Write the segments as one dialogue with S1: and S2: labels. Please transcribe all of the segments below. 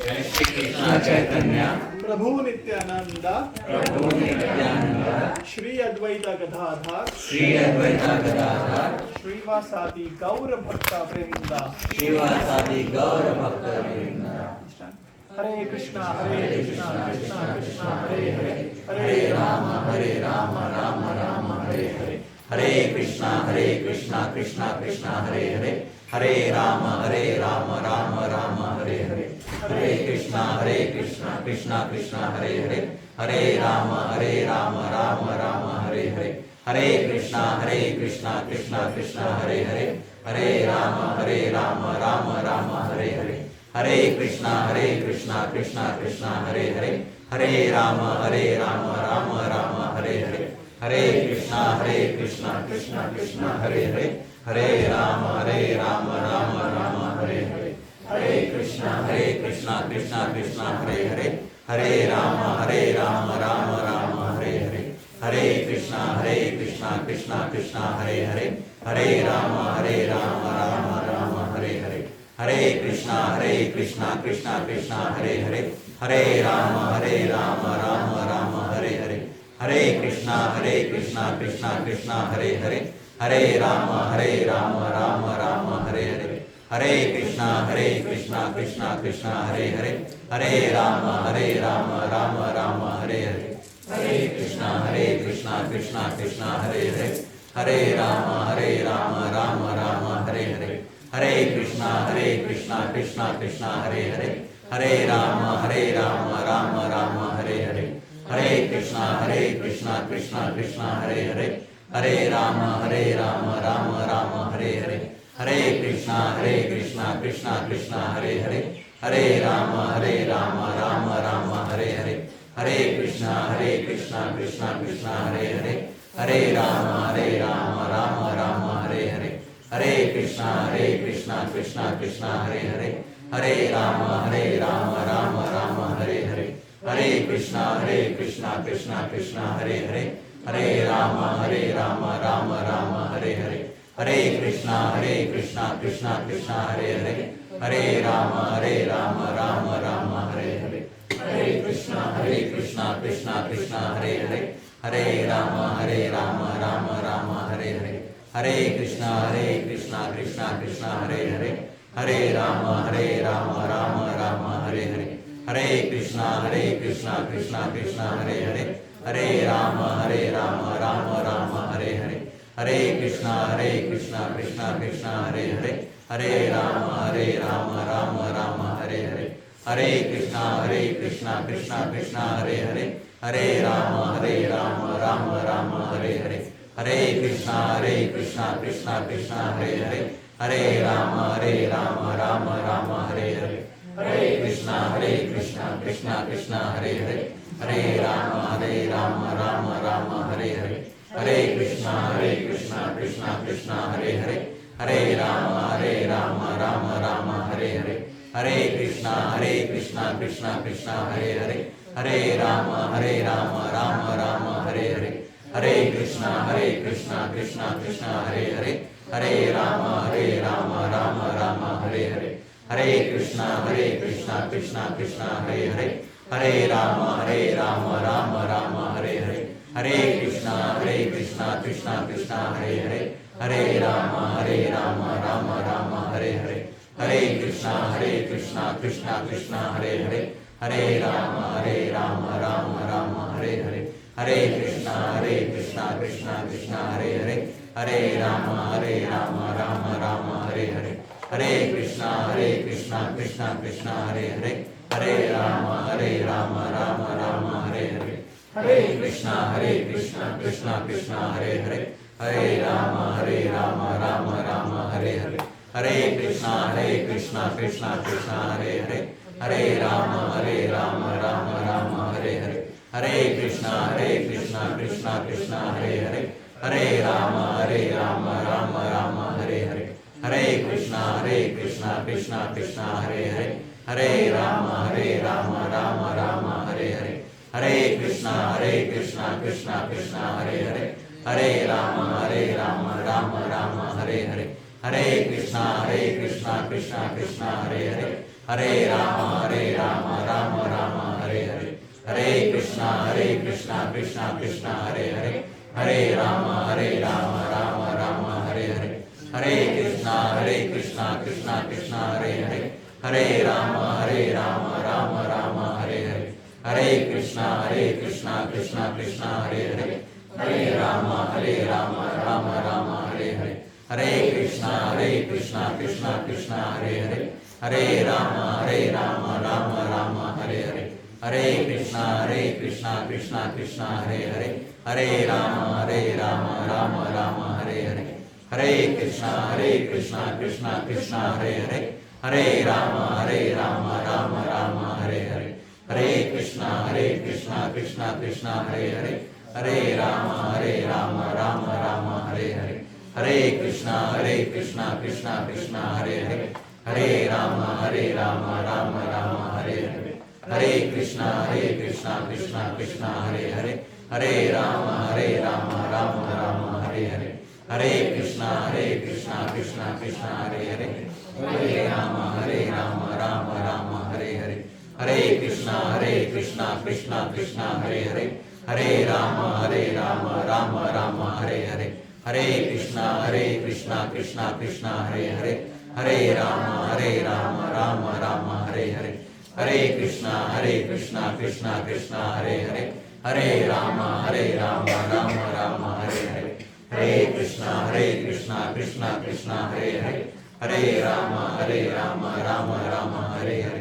S1: जय श्री कृष्ण चैतन्य
S2: प्रभु नित्यानंद श्री अद्वैत गदाधर श्रीवासादि गौर भक्त वृंद हरे कृष्णा कृष्णा कृष्णा हरे हरे हरे राम राम राम हरे हरे
S1: हरे कृष्णा कृष्णा कृष्णा हरे हरे हरे राम राम राम हरे हरे हरे कृष्णा कृष्णा कृष्णा हरे हरे हरे राम राम राम हरे हरे हरे कृष्णा कृष्णा कृष्णा हरे हरे हरे राम राम राम हरे हरे हरे कृष्णा कृष्णा कृष्णा हरे हरे हरे राम राम राम हरे हरे हरे कृष्णा कृष्णा कृष्णा हरे हरे हरे राम राम राम हरे हरे हरे कृष्णा कृष्णा कृष्णा हरे हरे हरे राम राम राम हरे हरे हरे कृष्णा कृष्णा कृष्णा हरे हरे हरे राम राम राम हरे हरे हरे कृष्णा कृष्णा कृष्णा हरे हरे हरे राम राम राम हरे हरे हरे कृष्णा कृष्णा कृष्णा हरे हरे हरे राम राम राम हरे हरे हरे कृष्णा कृष्णा कृष्णा हरे हरे हरे राम राम राम हरे हरे हरे कृष्णा कृष्णा कृष्णा हरे हरे हरे राम राम राम हरे हरे हरे कृष्णा कृष्णा कृष्णा हरे हरे हरे राम राम राम हरे हरे हरे कृष्णा कृष्णा कृष्णा हरे हरे हरे राम राम राम हरे हरे हरे कृष्णा कृष्णा कृष्णा हरे हरे हरे राम राम राम हरे हरे हरे कृष्णा कृष्णा कृष्णा हरे हरे हरे राम राम राम हरे हरे हरे कृष्णा कृष्णा कृष्णा हरे हरे हरे राम राम राम हरे हरे हरे कृष्णा कृष्णा कृष्णा हरे हरे हरे राम राम राम हरे हरे हरे कृष्णा कृष्णा कृष्णा हरे हरे हरे राम राम राम हरे हरे हरे कृष्णा कृष्णा कृष्णा हरे हरे हरे राम राम राम हरे हरे हरे कृष्णा कृष्णा कृष्णा हरे हरे हरे राम राम राम हरे हरे हरे कृष्णा कृष्णा कृष्णा हरे हरे हरे राम राम राम हरे हरे हरे कृष्णा कृष्णा कृष्णा हरे हरे हरे राम राम राम हरे हरे हरे कृष्णा कृष्णा कृष्णा हरे हरे हरे राम राम राम हरे हरे हरे कृष्णा कृष्णा कृष्णा हरे हरे हरे राम राम राम हरे हरे हरे कृष्णा कृष्णा कृष्णा हरे हरे हरे राम राम राम हरे हरे हरे कृष्णा कृष्णा कृष्णा हरे हरे हरे राम राम राम हरे हरे हरे कृष्णा कृष्णा कृष्णा हरे हरे हरे राम राम राम हरे हरे हरे कृष्णा कृष्णा कृष्णा हरे हरे हरे राम राम राम हरे हरे हरे कृष्णा कृष्णा कृष्णा हरे हरे हरे राम राम राम हरे हरे हरे कृष्णा कृष्णा कृष्णा हरे हरे हरे राम राम राम हरे हरे हरे कृष्णा कृष्णा कृष्णा हरे हरे हरे राम राम राम हरे हरे हरे कृष्णा कृष्णा कृष्णा हरे हरे हरे राम राम राम हरे हरे हरे कृष्णा कृष्णा कृष्णा हरे हरे हरे राम राम राम हरे हरे हरे कृष्णा कृष्णा कृष्णा हरे हरे हरे राम राम राम हरे हरे हरे कृष्णा कृष्णा कृष्णा हरे हरे हरे राम राम राम हरे हरे हरे कृष्णा कृष्णा कृष्णा हरे हरे हरे राम राम राम हरे हरे हरे कृष्णा कृष्णा कृष्णा हरे हरे हरे राम राम राम हरे हरे हरे कृष्णा कृष्णा कृष्णा हरे हरे हरे राम राम राम हरे हरे हरे कृष्णा कृष्णा कृष्णा हरे हरे हरे राम राम राम हरे हरे, हरे कृष्णा कृष्णा कृष्णा हरे हरे, हरे राम राम राम हरे हरे, हरे कृष्णा कृष्णा कृष्णा हरे हरे, हरे राम राम राम हरे हरे, हरे कृष्णा कृष्णा कृष्णा हरे हरे, हरे राम राम राम हरे हरे, हरे कृष्णा कृष्णा कृष्णा हरे हरे, हरे राम राम राम हरे हरे, हरे कृष्णा कृष्णा कृष्णा हरे हरे, हरे राम राम राम हरे हरे, हरे कृष्णा कृष्णा कृष्णा हरे हरे, हरे राम राम राम हरे हरे, हरे कृष्णा कृष्णा कृष्णा हरे हरे, हरे राम राम राम हरे हरे, हरे कृष्णा कृष्णा कृष्णा हरे हरे, हरे राम राम राम हरे हरे, हरे कृष्णा कृष्णा कृष्णा हरे हरे, हरे राम राम राम हरे हरे, हरे कृष्णा कृष्णा कृष्णा हरे हरे, हरे राम राम राम हरे हरे, हरे कृष्णा कृष्णा कृष्णा हरे हरे, हरे राम राम राम हरे हरे, हरे कृष्णा कृष्णा कृष्णा हरे हरे, हरे राम राम राम हरे हरे, हरे कृष्णा कृष्णा कृष्णा हरे हरे, हरे राम राम राम हरे हरे, हरे कृष्णा कृष्णा कृष्णा हरे हरे, हरे राम राम राम हरे हरे, हरे कृष्णा कृष्णा कृष्णा हरे हरे, हरे राम राम राम हरे हरे, हरे कृष्णा कृष्णा कृष्णा हरे हरे, हरे राम राम राम हरे हरे, हरे कृष्णा कृष्णा कृष्णा हरे हरे, हरे राम राम राम हरे हरे,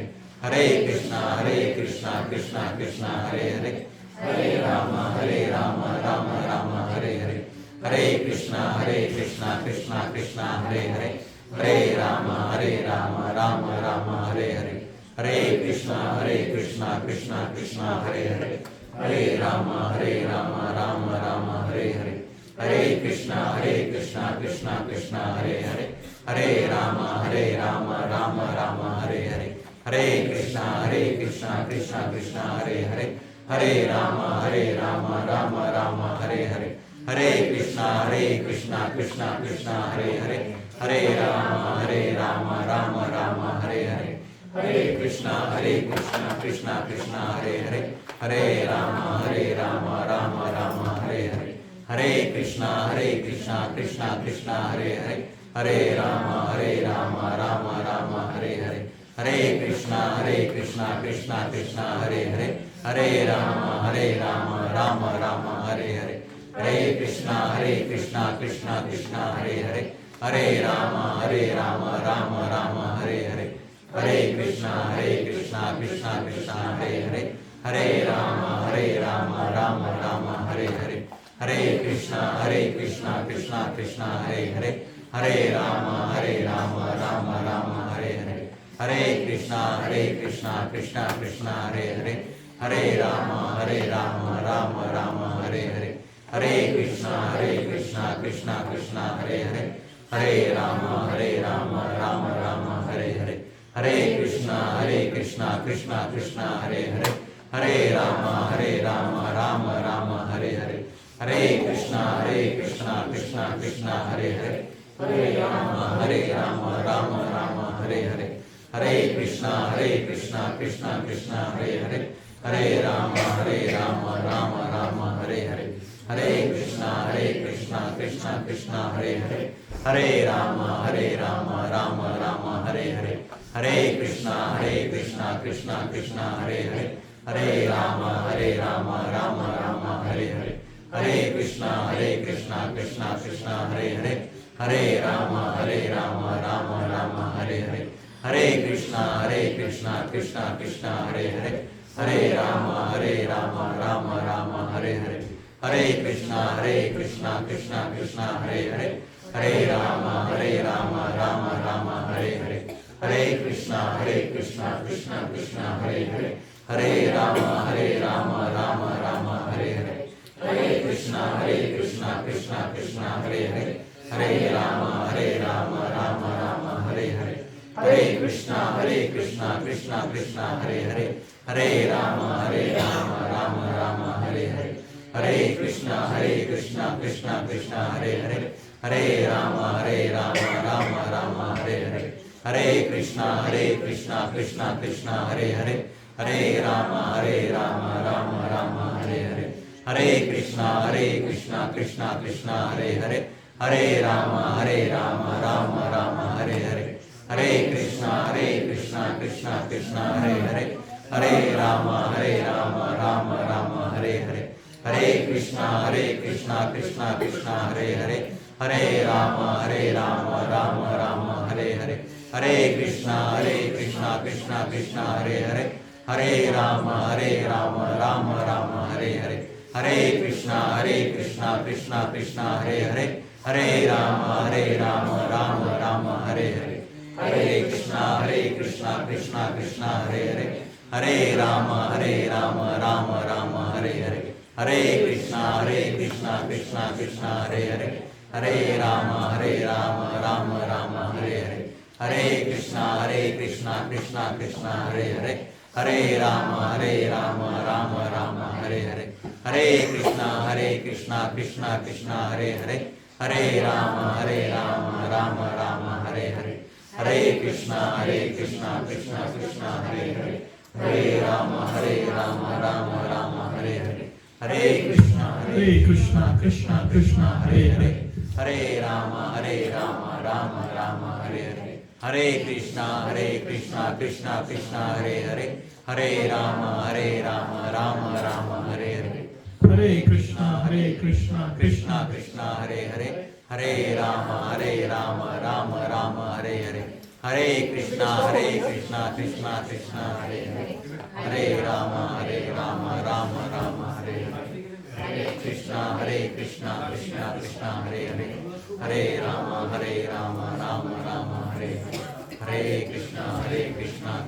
S1: हरे कृष्णा कृष्णा कृष्णा हरे हरे, हरे राम राम राम हरे हरे, हरे कृष्णा कृष्णा कृष्णा हरे हरे, हरे राम राम राम हरे हरे, हरे कृष्णा कृष्णा कृष्णा हरे हरे, हरे राम राम राम हरे हरे, हरे कृष्णा कृष्णा कृष्णा हरे हरे, हरे राम राम राम हरे हरे, हरे कृष्णा कृष्णा कृष्णा हरे हरे, हरे राम राम राम हरे हरे, हरे कृष्णा कृष्णा कृष्णा हरे हरे, हरे राम राम राम हरे हरे, हरे कृष्णा कृष्णा कृष्णा हरे हरे, हरे राम राम राम हरे हरे, हरे कृष्णा कृष्णा कृष्णा हरे हरे, हरे राम राम राम हरे हरे, हरे कृष्णा कृष्णा कृष्णा हरे हरे, हरे राम राम राम हरे हरे, हरे कृष्णा कृष्णा कृष्णा हरे हरे, हरे राम राम राम हरे हरे, हरे कृष्णा कृष्णा कृष्णा हरे हरे, हरे राम राम राम हरे हरे, हरे कृष्णा कृष्णा कृष्णा हरे हरे, हरे राम राम राम हरे हरे, हरे कृष्णा कृष्णा कृष्णा हरे हरे, हरे राम राम राम हरे हरे, हरे कृष्णा कृष्णा कृष्णा हरे हरे, हरे राम राम राम हरे हरे, हरे कृष्णा कृष्णा कृष्णा हरे हरे, हरे राम राम राम हरे हरे, हरे कृष्णा कृष्णा कृष्णा हरे हरे, हरे राम राम राम हरे हरे, हरे कृष्णा कृष्णा कृष्णा हरे हरे, हरे राम राम राम हरे हरे, हरे कृष्णा कृष्णा कृष्णा हरे हरे, हरे राम राम राम हरे हरे, हरे कृष्णा कृष्णा कृष्णा हरे हरे, हरे राम राम राम हरे हरे, हरे कृष्णा कृष्णा कृष्णा हरे हरे, हरे राम राम राम हरे हरे, हरे कृष्णा कृष्णा कृष्णा हरे हरे, हरे राम राम राम हरे हरे, हरे कृष्णा कृष्णा कृष्णा हरे हरे, हरे राम राम राम हरे हरे, हरे कृष्णा कृष्णा कृष्णा हरे हरे, हरे Ram Ram Ram Hare Hare, Hare Krishna Krishna Krishna Hare Hare, Hare Rama Rama Rama Hare Hare, Hare Krishna Krishna Krishna Hare Hare, Hare Rama Rama Rama Hare Hare, Hare Krishna Krishna Krishna Hare Hare, Hare Rama Rama Rama Hare Hare, Hare Krishna Krishna Krishna Hare Hare, Hare Rama Rama Rama Hare Hare, Hare Krishna Krishna Krishna Hare Hare, Hare Rama Rama Rama Hare Hare, Hare Krishna Krishna Krishna Hare Hare, Hare Rama Rama Rama Hare Hare, Hare Krishna Krishna Krishna Hare Hare, Hare Rama Rama Rama Hare Hare, Hare Krishna Krishna Krishna Hare Hare, Hare Rama Rama Rama Hare Hare, Hare Krishna Krishna Hare Hare, Hare Rama Rama Rama Hare Hare, Hare Krishna Krishna Krishna Hare Hare, Hare Rama Rama Rama Hare Hare, Hare Krishna Krishna Krishna Hare Hare, Hare Rama Rama Rama Hare Hare, Hare Krishna Krishna Krishna Hare Hare, Hare Rama Rama Rama Hare Hare, Hare Krishna Krishna Krishna Hare Hare, Hare Rama Rama Rama Hare Hare,
S2: Hare Krishna Krishna
S1: Krishna Hare Hare, Hare Rama Rama Rama Hare Hare, Hare Krishna Krishna Krishna Hare Hare, Hare Rama Rama Rama Hare Hare, Hare Krishna Krishna Krishna Hare Hare, Hare Rama Rama Rama Hare Hare, Hare Krishna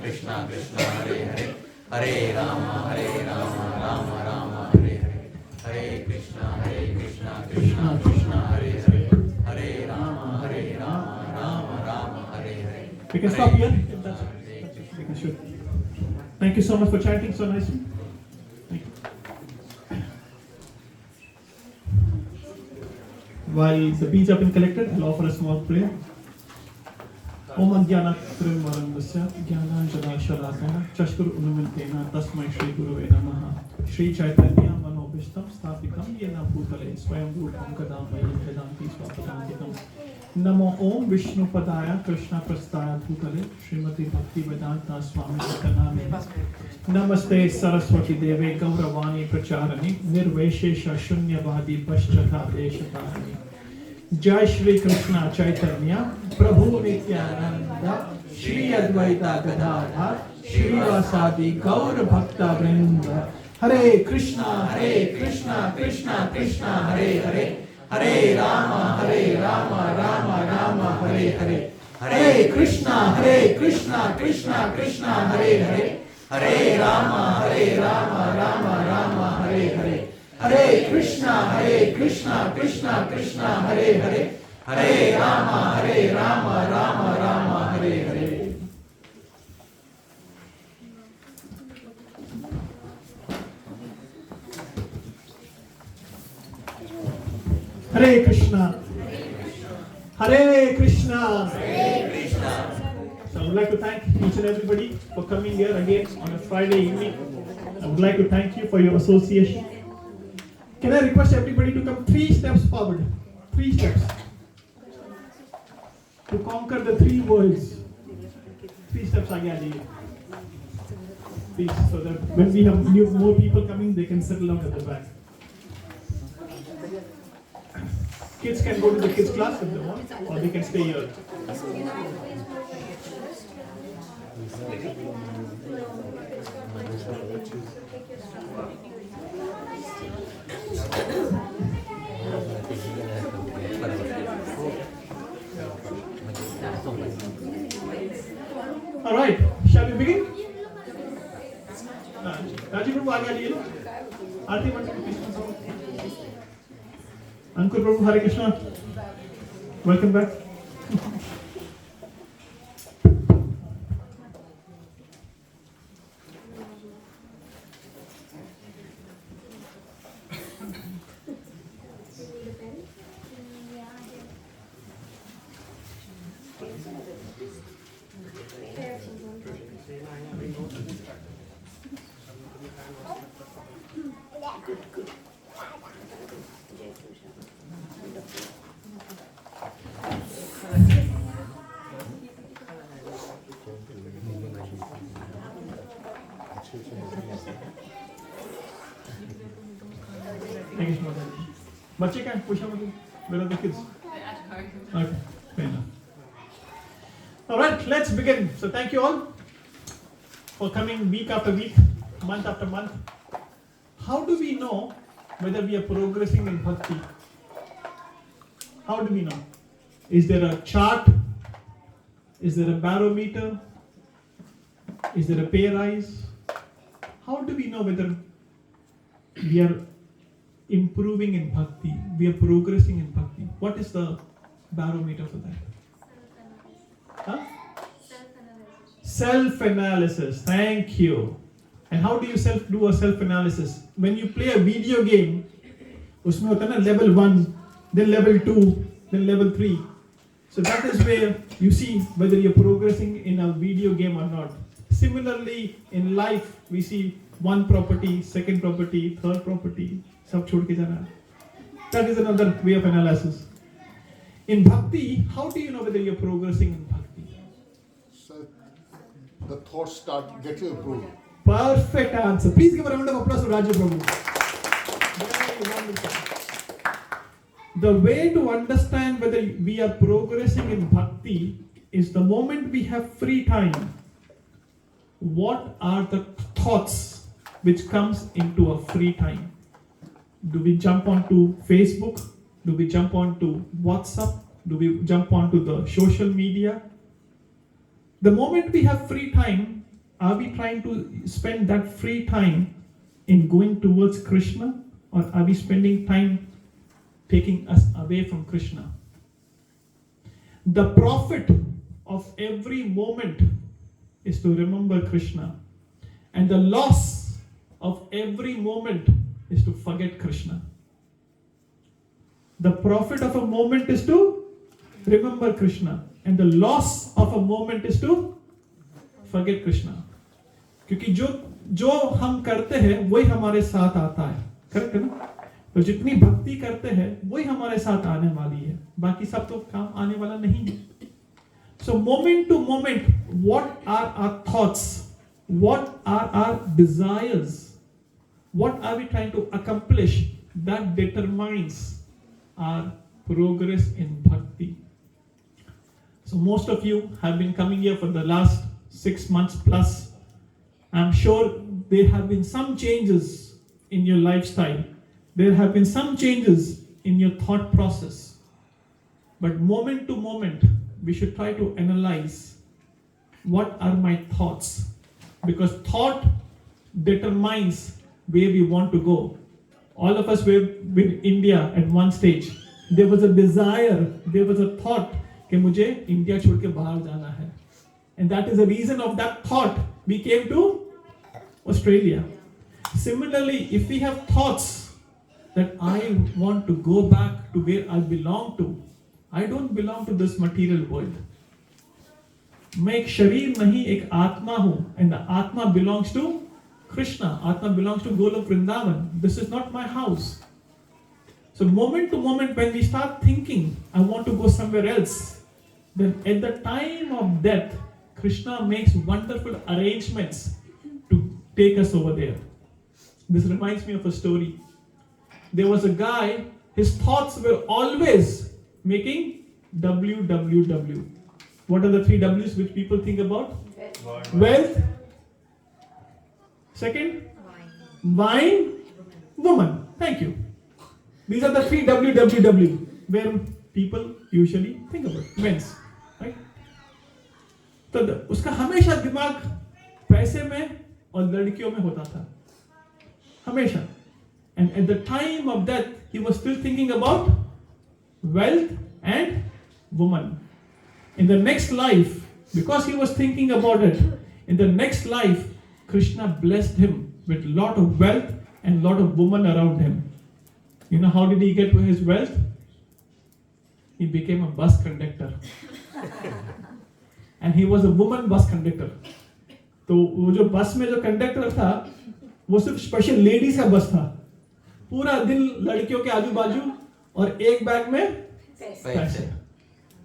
S1: Krishna Krishna Hare Hare, Hare Rama Rama Rama Hare Hare, Hare Krishna Krishna Krishna Hare Hare, Hare Rama Rama Rama Hare Hare.
S2: We can stop here. If that's we can shoot. Thank you so much for chanting so nicely. Thank you. While the beads have been collected, I'll offer a small prayer. Om Ajnanatirumvarandasya Jnananjanashalakanah Chashkur Unumintena Tasmai Shri Gurave Namaha Shri Chaitanya Manobishtam Sthapitam Yena Bhutale Swayam Rupam Kadamaya Vedanti Swapadantikam Namo Om Vishnu Padaya Krishna Prastaya Bhutale Srimati Bhakti Vedanta Swami Vataname Namaste Saraswati Deve Gauravani Pracharani Nirveshesha Shunyavadi Paschata Deshakarani Jai Shri Krishna Chaitanya Prabhu Nityananda Shri Advaita Gadadhar Shri Vasadi Gaur Bhakta Vrinda Hare Krishna Krishna Krishna Hare Hare Hare Rama Rama Rama Hare Hare Hare Krishna Krishna Krishna Hare Hare Hare Rama Rama Rama Hare Hare Hare Krishna Krishna Hare Hare Hare Rama Rama Rama Hare Hare. Hare Krishna. Hare Krishna. So I would like to thank each and everybody for coming here again on a Friday evening. I would like to thank you for your association. Can I request everybody to come 3 steps forward? 3 steps. To conquer the 3 worlds. 3 steps आगे आ जाइए. Please, so that when we have more people coming, they can settle down at the back. Kids can go to the kids class if they want, or they can stay here. All right, shall we begin? Rajiv Prabhu, आगे आइए ना. आरती मंडल कृष्ण साहब. Ankur Prabhu, Hare Krishna. Welcome back. Thank you so much. बच्चे क्या पूछा मुझे? Where are the kids? Okay, fair enough. All right, let's begin. So thank you all for coming week after week, month after month. How do we know whether we are progressing in bhakti? How do we know? Is there a chart? Is there a barometer? Is there a pay rise? How do we know whether we are improving in bhakti, we are progressing in bhakti? What is the barometer for that? Huh? Self-analysis. Thank you. And how do you do a self-analysis? When you play a video game, उसमें होता है ना level 1, then level 2, then level 3. So that is where you see whether you're progressing in a video game or not. Similarly, in life, we see one property, second property, third property, सब छोड़ के जाना. That is another way of analysis. In bhakti, how do you know whether you're progressing in bhakti?
S3: So the thoughts start getting improved.
S2: Perfect answer. Please give a round of applause to Raju Prabhu. Very wonderful. The way to understand whether we are progressing in bhakti is the moment we have free time. What are the thoughts which comes into a free time? Do we jump onto Facebook? Do we jump onto WhatsApp? Do we jump onto the social media? The moment we have free time, are we trying to spend that free time in going towards Krishna, or are we spending time taking us away from Krishna? The profit of every moment is to remember Krishna, and the loss of every moment is to forget Krishna. The profit of a moment is to remember Krishna, and the loss of a moment is to forget Krishna. क्योंकि जो हम करते हैं वही हमारे साथ आता है, करेक्ट है ना? तो जितनी भक्ति करते हैं वही हमारे साथ आने वाली है, बाकी सब तो काम आने वाला नहीं है. So moment to moment, what are our thoughts? What are our desires? What are we trying to accomplish? That determines our progress in bhakti. So most of you have been coming here for the last 6 months plus. I'm sure there have been some changes in your lifestyle. There have been some changes in your thought process. But moment to moment, we should try to analyze what are my thoughts. Because thought determines where we want to go. All of us were in India at one stage. There was a desire, there was a thought कि मुझे India छोड़ के बाहर जाना है. And that is the reason of that thought we came to Australia. Similarly, if we have thoughts that I want to go back to where I belong to, I don't belong to this material world. मैं एक शरीर नहीं, एक आत्मा हूँ, and the Atma belongs to Krishna. Atma belongs to Golok Vrindavan. This is not my house. So moment to moment, when we start thinking, I want to go somewhere else, then at the time of death, Krishna makes wonderful arrangements to take us over there. This reminds me of a story. There was a guy, his thoughts were always making WWW. What are the 3 W's which people think about? Wealth. Second? Wine. Woman. Thank you. These are the 3 WWW where people usually think about. Men's. Right? तो उसका हमेशा दिमाग पैसे में और लड़कियों में होता था. हमेशा. And at the time of death, he was still thinking about wealth and woman. In the next life, because he was thinking about it, in the next life, Krishna blessed him with a lot of wealth and a lot of women around him. You know how did he get his wealth? He became a bus conductor. And he was a woman bus conductor. तो वो जो बस में जो conductor था, वो सिर्फ special ladies का बस था. पूरा दिन लड़कियों के आजू बाजू और एक बैग में पैसे.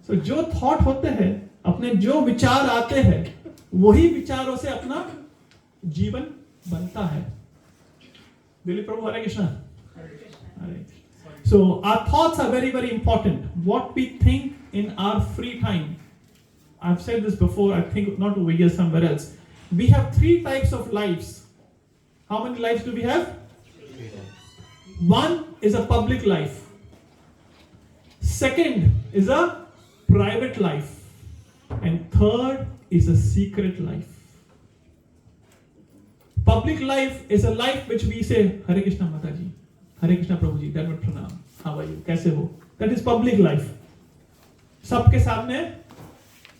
S2: So, जो थॉट होते हैं, अपने जो विचार आते हैं, वही विचारों से अपना जीवन बनता है. Dili Prabhu, Hare Krishna. Hare. So our thoughts are very, very important. What we think in our free time. I've said this before, I think not over here, somewhere else. We have 3 types of lives. How many lives do we have?
S1: 3 times.
S2: One is a public life. Second is a private life. And third is a secret life. Public life is a life which we say, Hare Krishna Mataji, Hare Krishna Prabhuji, Dharmat Pranam, how are you, kaise ho? That is public life. सबके सामने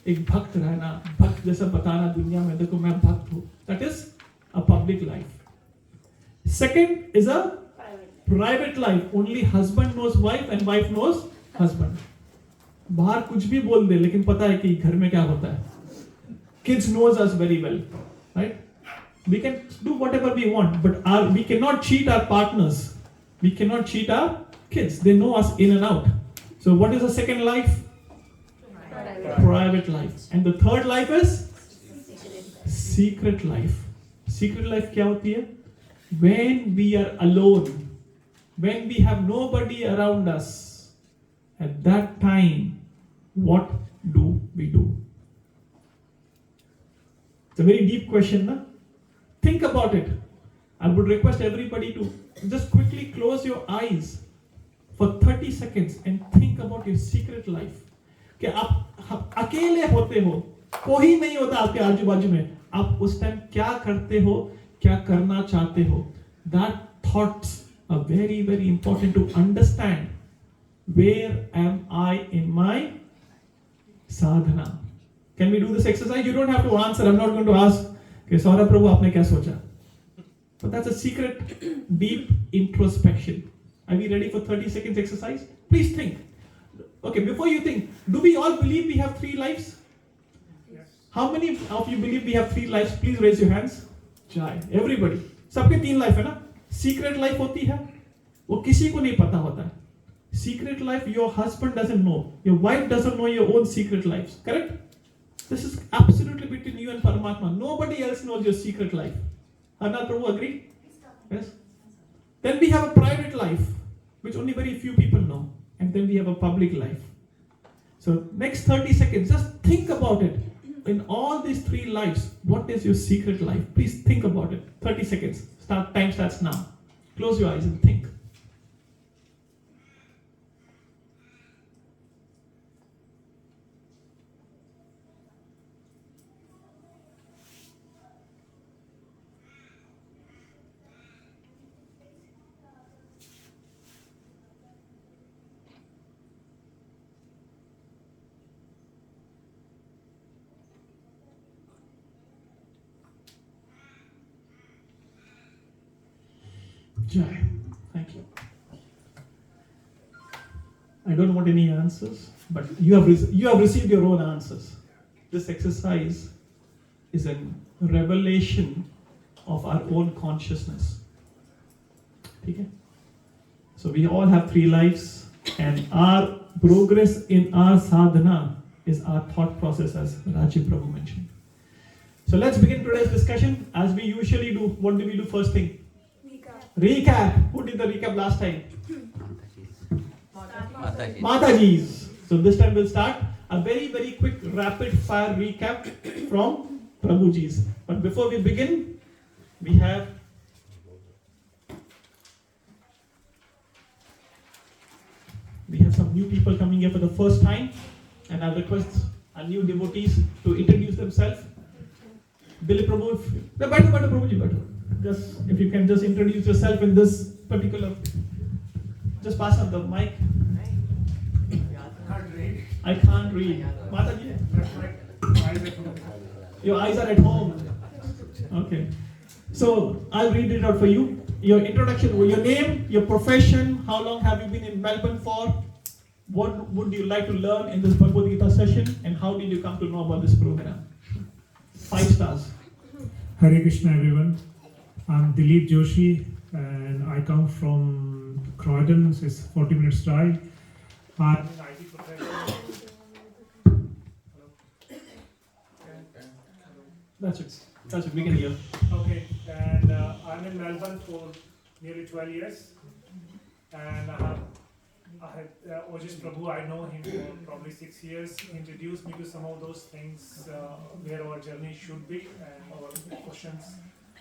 S2: एक भक्त रहना, भक्त जैसा बताना दुनिया में, देखो मैं भक्त हूँ. That is a public life. Second is a private life. Only husband knows wife and wife knows husband. बाहर कुछ भी बोल दे, लेकिन पता है कि घर में क्या होता है. Kids knows us very well, right? We can do whatever we want, but we cannot cheat our partners. We cannot cheat our kids. They know us in and out. So what is the second life? Private life. And the third life is? Secret life. Secret life क्या होती है? When we are alone, when we have nobody around us, at that time, what do we do? It's a very deep question, na? Think about it. I would request everybody to just quickly close your eyes for 30 seconds and think about your secret life. कि आप अकेले होते हो, कोई नहीं होता आपके आजू बाजू में, आप उस टाइम क्या करते हो, क्या करना चाहते हो. That thoughts are very, very important to understand. Where am I in my sadhana? Can we do this exercise? You don't have to answer. I'm not going to ask, okay, Saurabh Prabhu, आपने क्या सोचा? But that's a secret, deep introspection. Are we ready for 30 seconds exercise? Please think. Okay, before you think, do we all believe we have 3 lives? Yes. How many of you believe we have 3 lives? Please raise your hands. Jai. Everybody. सबके 3 life है ना? Secret life होती है, वो किसी को नहीं पता होता है. Secret life, your husband doesn't know. Your wife doesn't know your own secret lives. Correct? This is absolutely between you and Paramatma. Nobody else knows your secret life. Harnath Prabhu, agree? Yes? Then we have a private life, which only very few people know. And then we have a public life. So next 30 seconds, just think about it. In all these 3 lives, what is your secret life? Please think about it. 30 seconds. Time starts now. Close your eyes and think. Jai. Thank you. I don't want any answers, but you have received your own answers. This exercise is a revelation of our own consciousness. Okay? So we all have 3 lives, and our progress in our sadhana is our thought process, as Rajiv Prabhu mentioned. So let's begin today's discussion. As we usually do, what do we do first thing? Recap. Who did the recap last time? Mataji's. So this time we'll start a very, very quick rapid fire recap from Prabhuji's. But before we begin, we have some new people coming here for the first time, and I'll request our new devotees to introduce themselves. Billy Prabhu, just if you can just introduce yourself in this particular, just pass on the mic. I can't read. Mataji? Your eyes are at home. Okay. So I'll read it out for you. Your introduction, your name, your profession, how long have you been in Melbourne for, what would you like to learn in this Bhagavad Gita session, and how did you come to know about this program? 5 stars.
S4: Hare Krishna everyone. I'm Dilip Joshi and I come from Croydon. It's 40 minutes drive. I'm an IT professional.
S2: That's it. We can hear.
S4: Okay. And I'm in Melbourne for nearly 12 years, and I had Ojis Prabhu. I know him for probably 6 years. He introduced me to some of those things where our journey should be and our questions,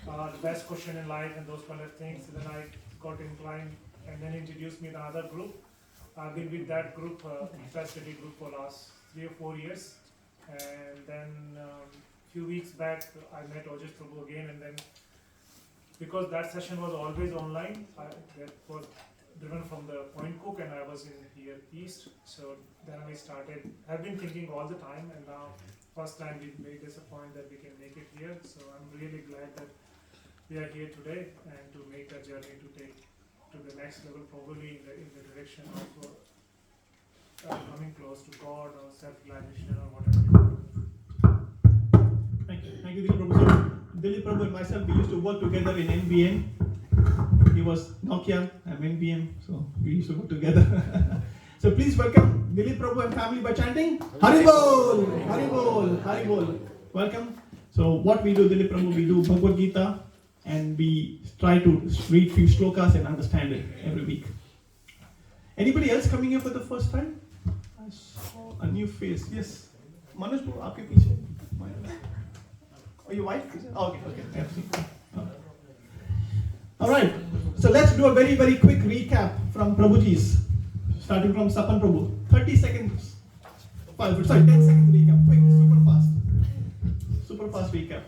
S4: the best question in life and those kind of things. And then I got inclined, and then introduced me to another group. I've been with that group, Fast Study group, for last 3 or 4 years. And then few weeks back, I met Ojis Prabhu again, and then because that session was always online, that was driven from the Point Cook, and I was in here East. So then I started. I've been thinking all the time, and now first time we made this a point that we can make it here. So I'm really glad that we are here today and to make a journey to take to the next level, probably in the direction of coming close to God or self-realization or whatever.
S2: Thank you, Dilip Prabhu. So, Dilip Prabhu and myself, we used to work together in NBN. He was Nokia, I'm NBM, so we used to work together. So please welcome Dilip Prabhu and family by chanting Haribol, Haribol, Haribol. Welcome. So what we do, Dilip Prabhu, we do Bhagavad Gita, and we try to read few shlokas and understand it every week. Anybody else coming here for the first time? I saw a new face. Yes. Manoj bro, aapke piche. Oh, your wife? Oh, okay. All right. So let's do a very, very quick recap from Prabhuji's. Starting from Sapan Prabhu. 30 seconds. 10 seconds recap. Quick, super fast recap.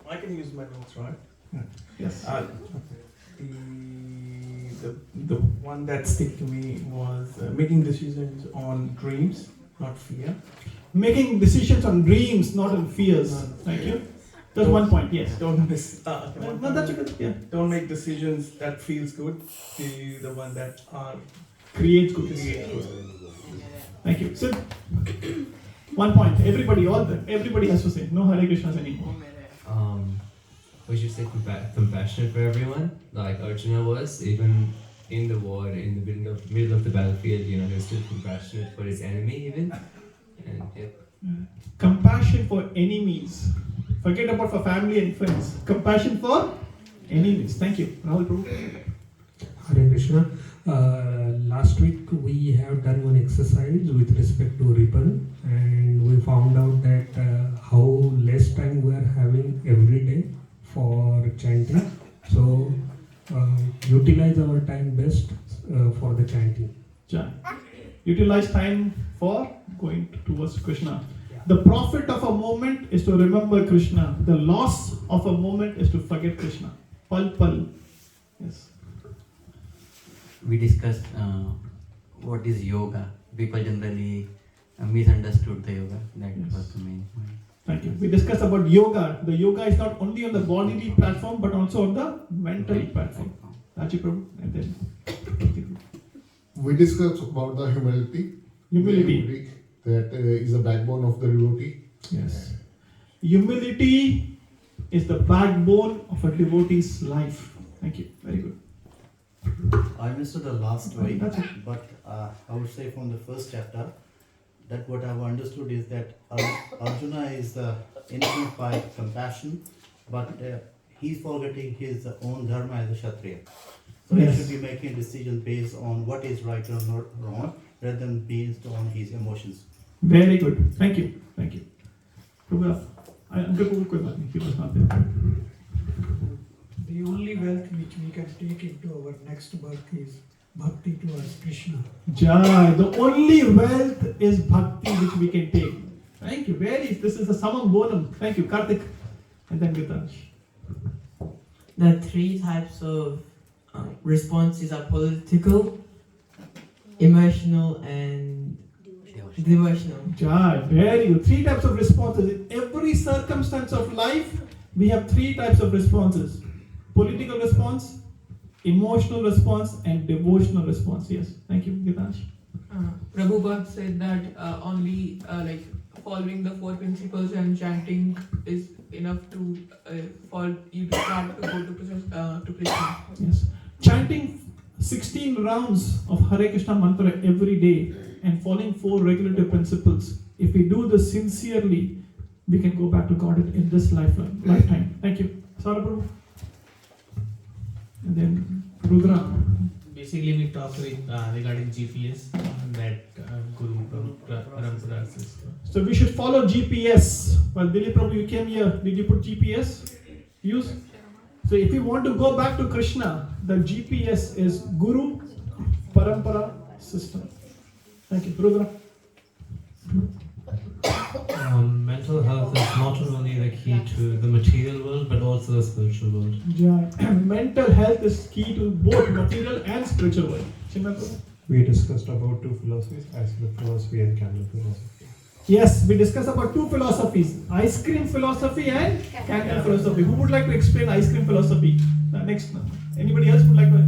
S5: I can use my notes, right?
S2: Yes.
S5: The one that stick to me was making decisions on dreams, not fear.
S2: Making decisions on dreams, not on fears. Thank you. That's one point, yes.
S5: Don't miss.
S2: No, that's good. Yeah.
S5: Don't make decisions that feels good. Do the one that are
S2: Create good. Thank you. So, one point. Everybody has to say. No Hare Krishnas anymore.
S6: We should say compassionate for everyone, like Arjuna was, even in the war, in the middle of the battlefield, he was still compassionate for his enemy even. And
S2: Compassion for enemies. Forget about for family and friends. Compassion for enemies. Thank you. Rahul Prabhu.
S7: Hare Krishna. Last week we have done one exercise with respect to ribbon, and we found out that how less time we are having every day for chanting. So utilize our time best for the chanting.
S2: Utilize time for going towards Krishna. The profit of a moment is to remember Krishna. The loss of a moment is to forget Krishna. Pal pal. Yes.
S8: We discussed what is yoga. People generally misunderstood the yoga. That was the main point.
S2: Thank you. We discussed about yoga. The yoga is not only on the bodily platform but also on the mental platform. Raji Prabhu, and then
S3: We discussed about the humility.
S2: Humility.
S3: That is the backbone of the devotee.
S2: Yes. Humility is the backbone of a devotee's life. Thank you. Very good.
S9: I missed the last way,
S2: That's it.
S9: but I would say from the first chapter that what I've understood is that Arjuna is innocent by compassion, but he's forgetting his own dharma as a Kshatriya. So
S2: Yes.
S9: he should be making decisions based on what is right or not wrong, rather than based on his emotions.
S2: Very good. Thank you. Thank you. Prabhu, Uncle Prabhu, कोई बात नहीं, he was not there.
S10: The only wealth which we can take into our next birth is bhakti towards Krishna.
S2: Jai. The only wealth is bhakti which we can take. Thank you. This is a summum bonum. Thank you, Karthik. And then Gitansh.
S11: The three types of responses are political, emotional, and devotional.
S2: Jai. Very good. Three types of responses. In every circumstance of life, we have three types of responses. Political response, emotional response, and devotional response. Yes. Thank you, Gitansh.
S12: Prabhupada said that only following the four principles and chanting is enough to for you to start to go to Krishna.
S2: Yes. Chanting 16 rounds of Hare Krishna mantra every day and following four regulative principles. If we do this sincerely, we can go back to God in this lifetime. Thank you. Sarah Prabhu. And then Rudra.
S13: Basically, we talked with regarding GPS that Guru Parampara system.
S2: So we should follow GPS. Well, Billy Prabhu, you came here. Did you put GPS? Use. So if you want to go back to Krishna, the GPS is Guru Parampara system. Thank you. Rudra.
S13: Mental health is not only the key to the material world but also the spiritual world.
S2: Yeah. Mental health is key to both material and spiritual world.
S14: We discussed about two philosophies, ice cream philosophy and candle philosophy.
S2: Yes, we discussed about two philosophies, ice cream philosophy and candle philosophy. Who would like to explain ice cream philosophy? Next. Anybody else would like to?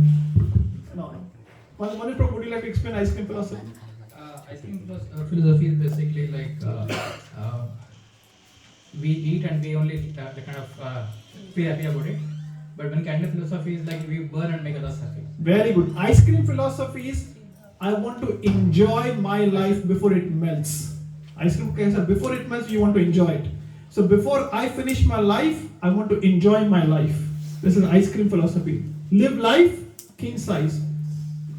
S2: No. Manish Prabhu, would you like to explain ice cream philosophy?
S15: Ice cream philosophy is basically like we eat and we only kind of feel happy about it. But when candle philosophy is like we burn and make others happy.
S2: Very good. Ice cream philosophy is I want to enjoy my life before it melts. Ice cream before it melts, you want to enjoy it. So before I finish my life, I want to enjoy my life. This is ice cream philosophy. Live life king size.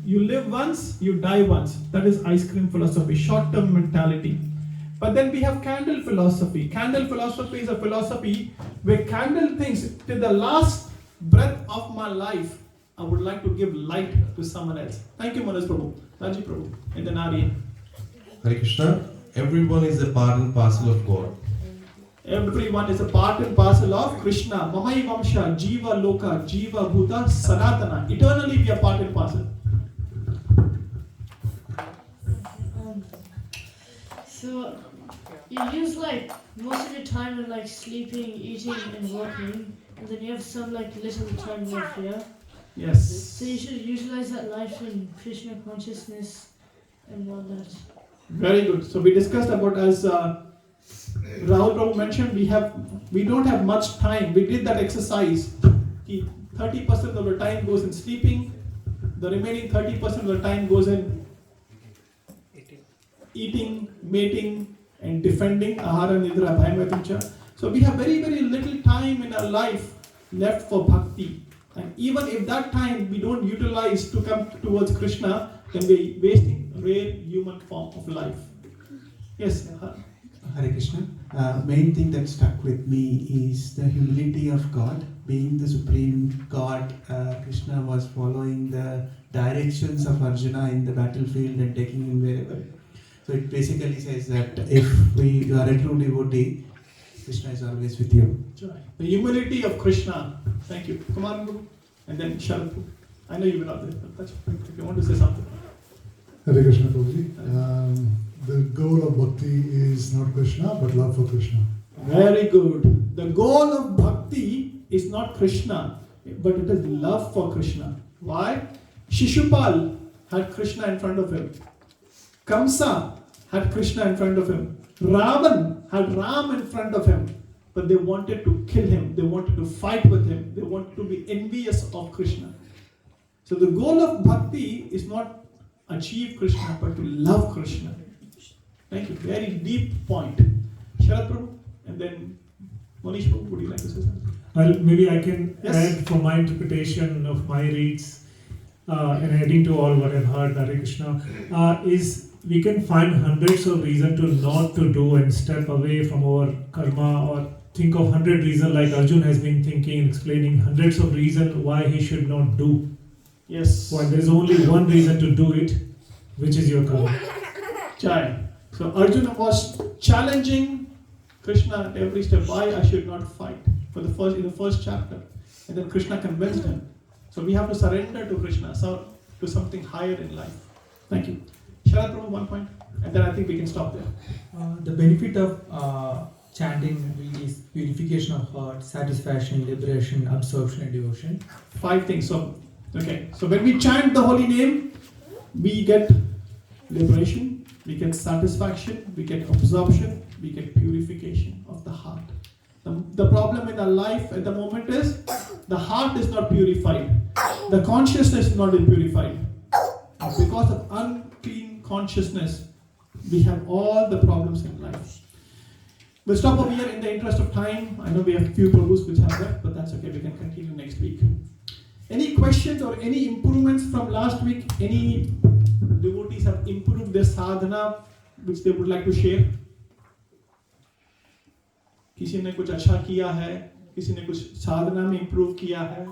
S2: You live once, you die once. That is ice cream philosophy, short-term mentality. But then we have candle philosophy. Candle philosophy is a philosophy where candle thinks till the last breath of my life, I would like to give light to someone else. Thank you, Manas Prabhu, Raji Prabhu, and then Aryan.
S16: Hare Krishna. Everyone is a part and parcel of God.
S2: Everyone is a part and parcel of Krishna. Mahai Vamsha, Jiva Loka, Jiva Bhuta, Sanatana. Eternally we are part and parcel.
S17: So you use like most of your time in like sleeping, eating, and working, and then you have some like little time left here.
S2: Yes.
S17: So you should utilize that life in Krishna consciousness and all that.
S2: Very good. So we discussed about, as Rahul Prabhu mentioned, we don't have much time. We did that exercise. 30% of the time goes in sleeping. The remaining 30% of the time goes in eating, mating, and defending. Ahara Nidra Bhayamatincha. So we have very, very little time in our life left for bhakti. And even if that time we don't utilize to come towards Krishna, then we're wasting rare human form of life. Yes.
S18: Hare Krishna. Main thing that stuck with me is the humility of God. Being the supreme God, Krishna was following the directions of Arjuna in the battlefield and taking him wherever. So it basically says that if we are a true devotee, Krishna is always with you.
S2: The humility of Krishna. Thank you. Kumar Guru. And then Sharad. I know you will not there, but if you want to say something.
S19: Hare Krishna Prabhuji. The goal of bhakti is not Krishna, but love for Krishna.
S2: Very good. The goal of bhakti is not Krishna, but it is love for Krishna. Why? Shishupal had Krishna in front of him. Kamsa had Krishna in front of him. Ravan had Ram in front of him. But they wanted to kill him. They wanted to fight with him. They wanted to be envious of Krishna. So the goal of bhakti is not achieve Krishna, but to love Krishna. Thank you. Very deep point. Sharad Prabhu, and then Manish Prabhu, would you like to say something?
S4: Well, maybe I can
S2: Yes.
S4: add from my interpretation of my reads and adding to all what I've heard, Hare Krishna, is we can find hundreds of reasons to not to do and step away from our karma, or think of 100 reasons like Arjun has been thinking, explaining hundreds of reasons why he should not do.
S2: Yes.
S4: When there is only one reason to do it, which is your karma.
S2: Jai. So Arjuna was challenging Krishna at every step. Why I should not fight in the first chapter, and then Krishna convinced him. So we have to surrender to Krishna, so to something higher in life. Thank you. Sharad Prabhu, 1 point, and then I think we can stop there.
S20: The benefit of chanting is purification of heart, satisfaction, liberation, absorption, and devotion.
S2: 5 things. So when we chant the holy name, we get liberation, we get satisfaction, we get absorption, we get purification of the heart. The problem in our life at the moment is the heart is not purified. The consciousness is not purified. And because of unclean consciousness, we have all the problems in life. We'll stop over here in the interest of time. I know we have a few Prabhus which have left, but that's okay. We can continue next week. Any questions or any improvements from last week? Any devotees have improved their sadhana which they would like to share? किसी ने कुछ अच्छा किया है, किसी ने कुछ साधना में improve किया है.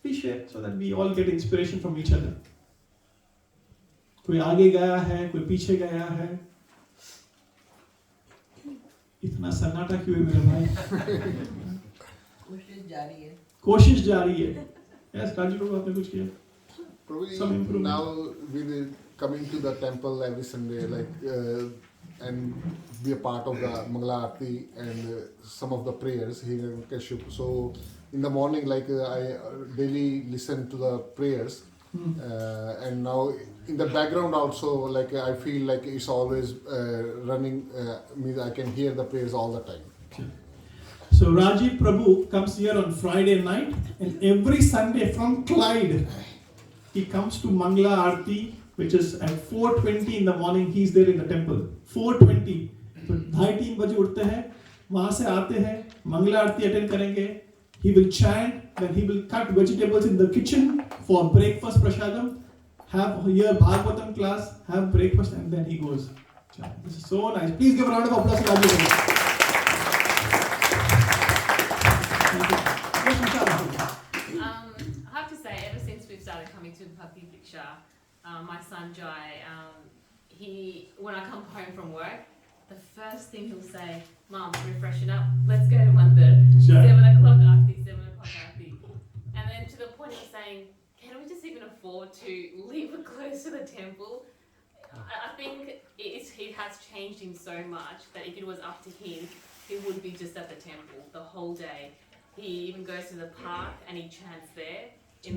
S2: Please share so that we all get inspiration from each other. कोई आगे गया है, कोई पीछे गया है. इतना सन्नाटा क्यों है मेरे भाई? कोशिश जारी है. Yes, राजू बाबू आपने कुछ किया?
S3: Probably now we will coming to the temple every Sunday, and be a part of the Mangala Aarti and some of the prayers here in Kashyap. So in the morning, I daily listen to the prayers, and now in the background also, I feel like it's always running. Means I can hear the prayers all the time.
S2: So Rajiv Prabhu comes here on Friday night, and every Sunday from Clyde, he comes to Mangala Aarti, which is at 4:20 in the morning. He's there in the temple. 4:20. तो 2:30 बजे उठते हैं, वहाँ से आते हैं, मंगला आरती attend करेंगे. He will chant, then he will cut vegetables in the kitchen for breakfast prasadam. Have here Bhagavatam class, have breakfast, and then he goes. This is so nice. Please give a round of applause to Rajiv.
S21: I have to say, ever since we've started coming to Bhakti Vriksha, my son Jai, when I come home from work, the first thing he'll say, "Mom, we're freshen up. Let's go to Mandir. 7 o'clock Aarti, 7 o'clock Aarti." And then to the point of saying, "Can we just even afford to leave it close to the temple?" I think it has changed him so much that if it was up to him, he would be just at the temple the whole day. He even goes to the park and he chants there in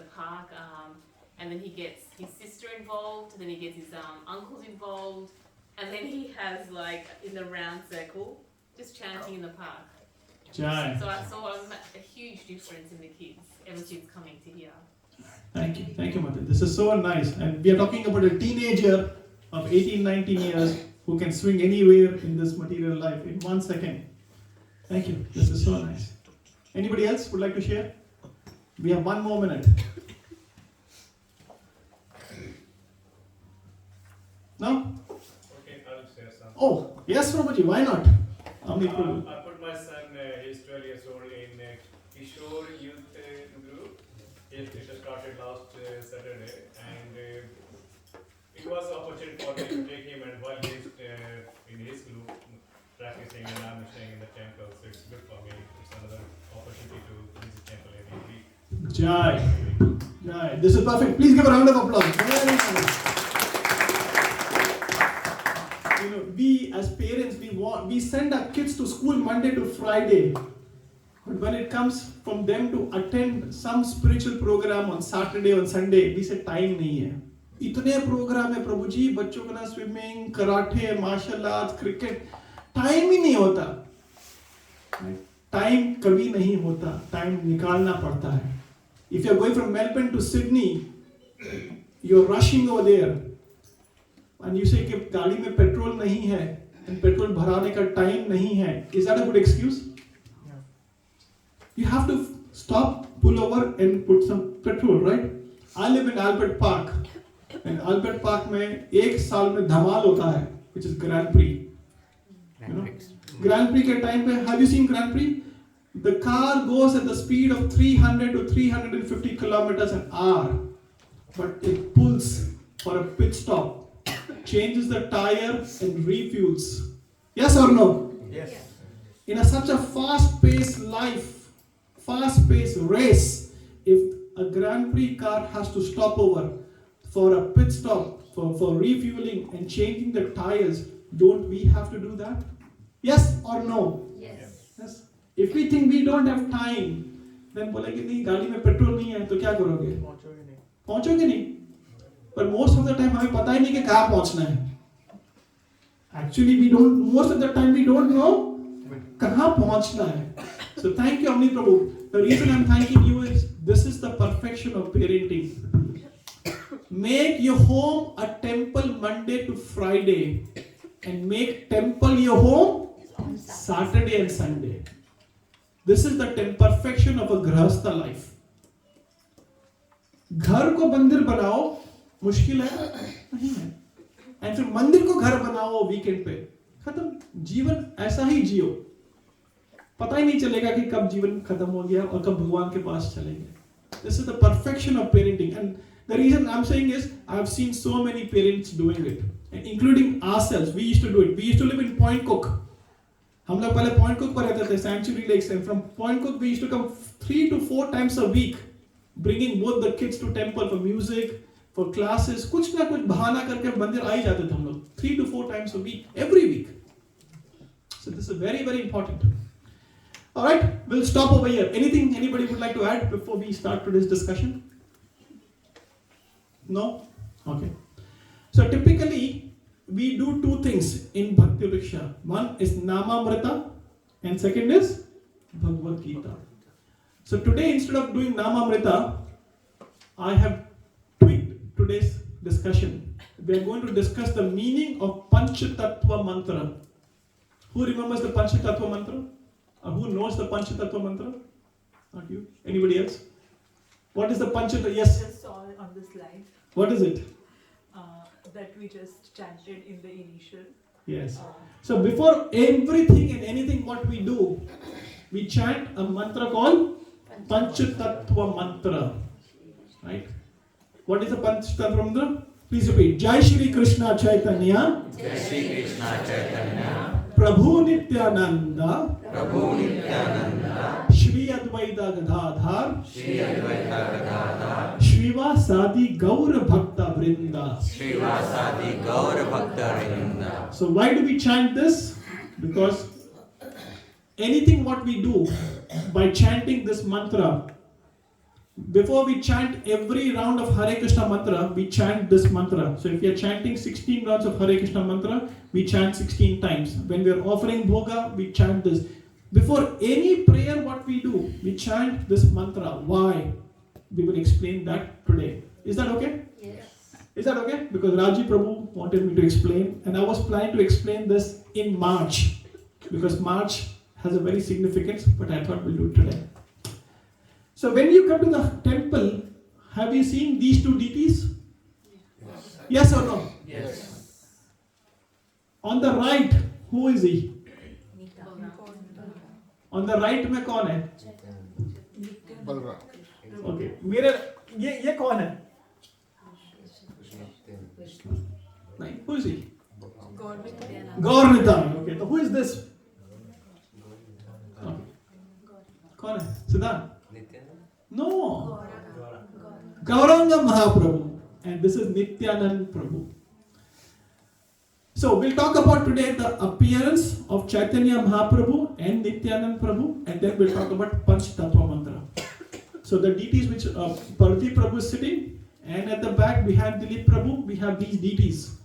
S21: the park. And then he gets his sister involved, then he gets his uncles involved, and then he has in the round circle, just chanting in the park.
S2: Jai.
S21: So I saw a huge difference in the kids ever since coming to here.
S2: Thank you, Mother. This is so nice. And we are talking about a teenager of 18, 19 years who can swing anywhere in this material life in 1 second. Thank you. This is so nice. Anybody else would like to share? We have 1 more minute. No?
S22: Okay, I'll share some.
S2: Oh, yes, Prabhuji, why not?
S22: I put my son, he's 12 years old, in Kishore Youth Group. It started last Saturday, and it was an opportunity for me to take him, and while he's in his group practicing, and I'm staying in the temple, so it's good for me. It's another opportunity to visit temple every week.
S2: Jai. This is perfect. Please give a round of applause. Very nice. We as parents, we send our kids to school Monday to Friday, but when it comes from them to attend some spiritual program on Saturday or Sunday, we say time नहीं है. इतने programme है प्रभु जी, बच्चों को ना swimming, karate, martial arts, cricket, time ही नहीं होता. टाइम कभी नहीं होता, टाइम निकालना पड़ता है. If you are going from Melbourne to Sydney, you are rushing over there. And you say कि गाड़ी में पेट्रोल नहीं है and पेट्रोल भराने का टाइम नहीं है. Is that a good excuse? Yeah. You have to stop, pull over and put some petrol, right? I live in Albert Park. And Albert Park में एक साल में धमाल होता है, which is Grand Prix. Grand Prix के time पे, have you seen Grand Prix? The car goes at the speed of 300 to 350 kilometers an hour, but it pulls for a pit stop, changes the tire and refuels. Yes or no?
S22: Yes.
S2: In such a fast-paced life, fast-paced race, if a Grand Prix car has to stop over for a pit stop, for refueling and changing the tires, don't we have to do that? Yes or no? Yes. If we think we don't have time, then बोलेंगे नहीं गाड़ी में petrol नहीं है तो क्या करोगे? पहुंचोगे नहीं. But most of the time हमें पता ही नहीं कि कहाँ पहुंचना है. Actually, most of the time we don't know कहाँ पहुंचना है. So thank you, Amni Prabhu. The reason I'm thanking you is this is the perfection of parenting. Make your home a temple Monday to Friday. and make temple your home Saturday and Sunday. This is the perfection of a grahastha life. घर को मंदिर बनाओ मुश्किल है नहीं है, and फिर मंदिर को घर बनाओ वीकेंड पे, खत्म। जीवन ऐसा ही जियो, पता ही नहीं चलेगा कि कब जीवन खत्म हो गया और कब भगवान के पास चलेंगे। This is the perfection of parenting, and the reason I'm saying is I've seen so many parents doing it, and including ourselves. We used to do it. We used to live in Point Cook. हम लोग पहले Point Cook पर रहते थे, Sanctuary Lakes, and from Point Cook we used to come 3 to 4 times a week, bringing both the kids to temple for music, for classes. कुछ ना कुछ बहाना करके मंदिर आ ही जाते थे हम लोग 3 to 4 times a week, every week. So this is very, very important. All right, we'll stop over here. Anything anybody would like to add before we start today's discussion? No? Okay. So typically, we do 2 things in Bhakti Vriksha. One is Namamrita and second is Bhagavad Gita. So today, instead of doing Namamrita, I have tweaked today's discussion. We are going to discuss the meaning of Panchatattva mantra. Who remembers the Panchatattva mantra? Who knows the Panchatattva mantra? Not you. Anybody else? What is the Panchatattva? Yes.
S1: Just saw on the slide.
S2: What is it?
S1: That we just chanted in the initial.
S2: Yes. So before everything and anything what we do, we chant a mantra called Panchatattva mantra. Right? What is the Panchatattva mantra? Please repeat. Jai Shri Krishna Chaitanya.
S8: Jai Shri Krishna Chaitanya.
S2: Prabhu Nityananda.
S8: Prabhu Nityananda.
S2: Shri Advaita Gadadhar.
S8: Shri Advaita Gadadhar.
S2: Srivasadi Gaur Bhakta Vrinda.
S8: Srivasadi Gaur Bhakta Vrinda.
S2: So why do we chant this? Because anything what we do by chanting this mantra, before we chant every round of Hare Krishna mantra, we chant this mantra. So if we are chanting 16 rounds of Hare Krishna mantra, we chant 16 times. When we are offering bhoga, we chant this. Before any prayer what we do, we chant this mantra. Why? We will explain that today. Is that okay?
S21: Yes.
S2: Is that okay? Because Raji Prabhu wanted me to explain, and I was planning to explain this in March, because March has a very significance, but I thought we'll do it today. So when you come to the temple, have you seen these 2 deities? Yes. Yes or no?
S8: Yes.
S2: On the right, who is he? On the right में कौन है?
S3: Balram.
S2: Okay. मेरे ये कौन है? नहीं. Who is he? Gaur Nityananda. Okay. So who is this? Okay. कौन है? Siddharth. No. Gauranga Mahaprabhu. And this is Nityanand Prabhu. So we'll talk about today the appearance of Chaitanya Mahaprabhu and Nityanand Prabhu, and then we'll talk about Panch Tattva Mantra. So the deities which Parthi Prabhu is sitting, and at the back we have Dilip Prabhu, we have these deities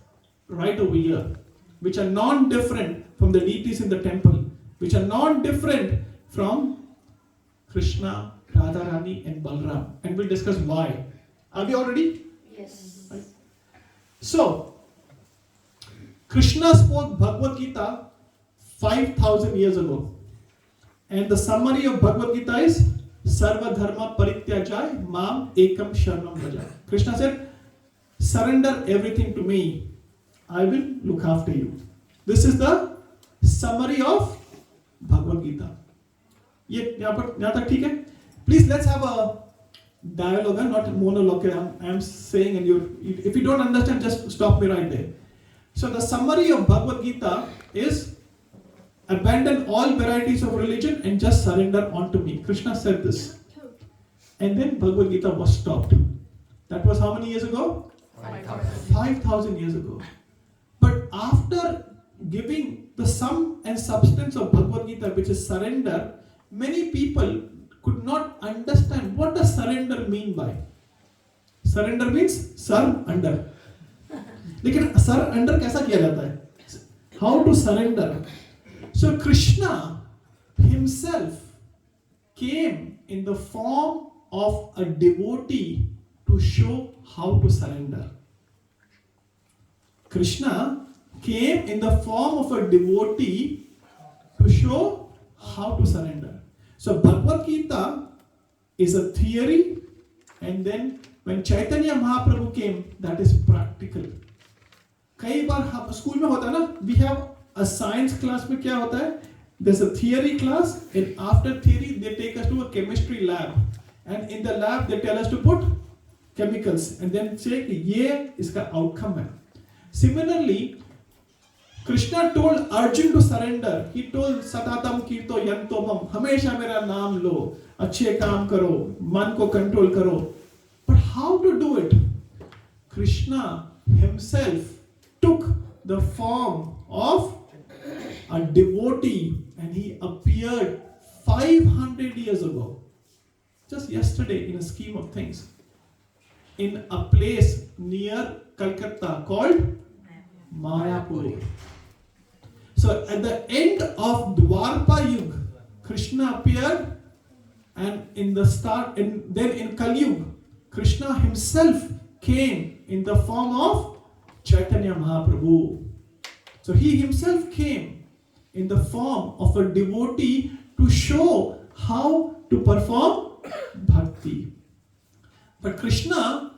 S2: right over here, which are non-different from the deities in the temple, which are non-different from Krishna, Radharani and Balram, and we'll discuss why. Are we all ready?
S21: Yes.
S2: Right. So, Krishna spoke Bhagavad Gita 5,000 years ago, and the summary of Bhagavad Gita is Sarva Dharma Parityajay Mam Ekam Sharanam Bhaja. Krishna said, surrender everything to me, I will look after you. This is the summary of Bhagavad Gita. यहाँ तक ठीक है? Please let's have a dialogue, not a monologue. I'm saying, and if you don't understand, just stop me right there. So the summary of Bhagavad Gita is abandon all varieties of religion and just surrender unto me. Krishna said this. And then Bhagavad Gita was stopped. That was how many years ago? 5,000 years ago. But after giving the sum and substance of Bhagavad Gita, which is surrender, many people could not understand what does surrender mean by. Surrender means sir under. लेकिन sir under कैसा किया जाता है? How to surrender? So Krishna himself came in the form of a devotee to show how to surrender. Krishna, came in the form of a devotee to show how to surrender. So Bhagavad Gita is a theory, and then when Chaitanya Mahaprabhu came, that is practical. कई बार हम school में होता है ना, we have a science class में क्या होता है? There's a theory class, and after theory they take us to a chemistry lab, and in the lab they tell us to put chemicals and then say कि ये इसका outcome है. Similarly, Krishna told Arjun to surrender. He told Satatam Kirto Yantomam, हमेशा मेरा नाम लो, अच्छे काम करो, मन को control करो. But how to do it? Krishna himself took the form of a devotee and he appeared 500 years ago. Just yesterday in a scheme of things. In a place near Calcutta called Mayapur. So at the end of Dwarpa Yuga, Krishna appeared, and then in Kali Yuga, Krishna himself came in the form of Chaitanya Mahaprabhu. So he himself came in the form of a devotee to show how to perform bhakti. But Krishna,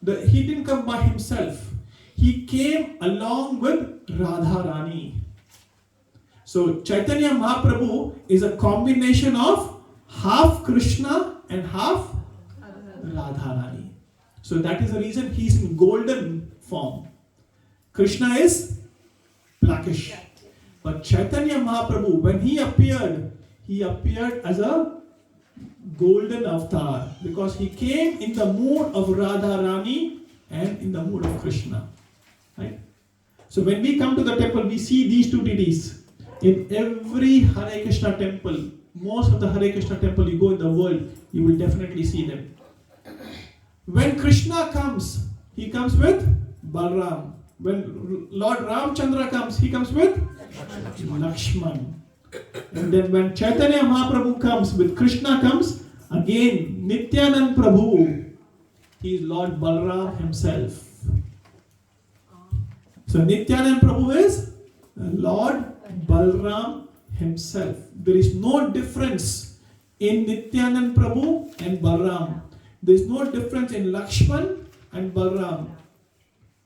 S2: he didn't come by himself. He came along with Radharani. So Chaitanya Mahaprabhu is a combination of half Krishna and half Radharani. So that is the reason he is in golden form. Krishna is blackish. But Chaitanya Mahaprabhu, when he appeared as a golden avatar because he came in the mood of Radharani and in the mood of Krishna. Right? So when we come to the temple, we see these two deities. In every Hare Krishna temple, most of the Hare Krishna temple you go in the world, you will definitely see them. When Krishna comes, he comes with Balram. When Lord Ramchandra comes, he comes with Lakshman. And then when Chaitanya Mahaprabhu comes, with Krishna comes, again Nityanand Prabhu. He is Lord Balram himself. So Nityanand Prabhu is Lord Balram himself. There is no difference in Nityanand Prabhu and Balram. There is no difference in Lakshman and Balram.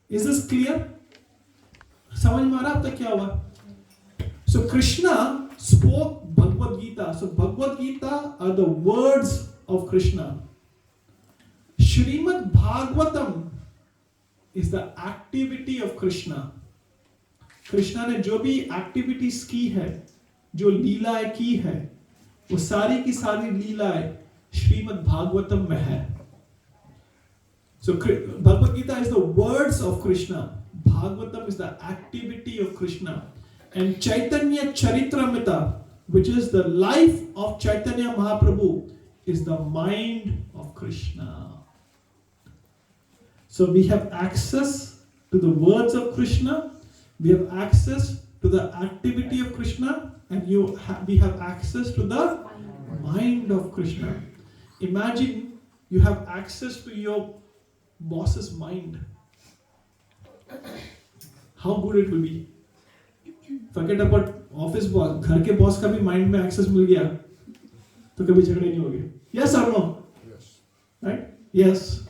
S2: Is this clear? समझ में आ रहा अब तक क्या हुआ? So Krishna spoke Bhagavad Gita. So Bhagavad Gita are the words of Krishna. Srimad Bhagavatam is the activity of Krishna. Krishna ने जो भी एक्टिविटीज की है, जो लीलाएं की है, वो सारी की सारी लीलाएं श्रीमद् भागवतम में है. So Bhagavad Gita is the words of Krishna. Bhagavatam is the activity of Krishna. And Chaitanya Charitamrita, which is the life of Chaitanya Mahaprabhu, is the mind of Krishna. So we have access to the words of Krishna, we have access to the activity of Krishna, and we have access to the mind of Krishna. Imagine you have access to your boss's mind. How good it will be. Forget about office boss. घर के boss का भी mind में access मिल गया तो कभी झगड़े नहीं होंगे. Yes or no?
S3: Yes.
S2: Right? Yes.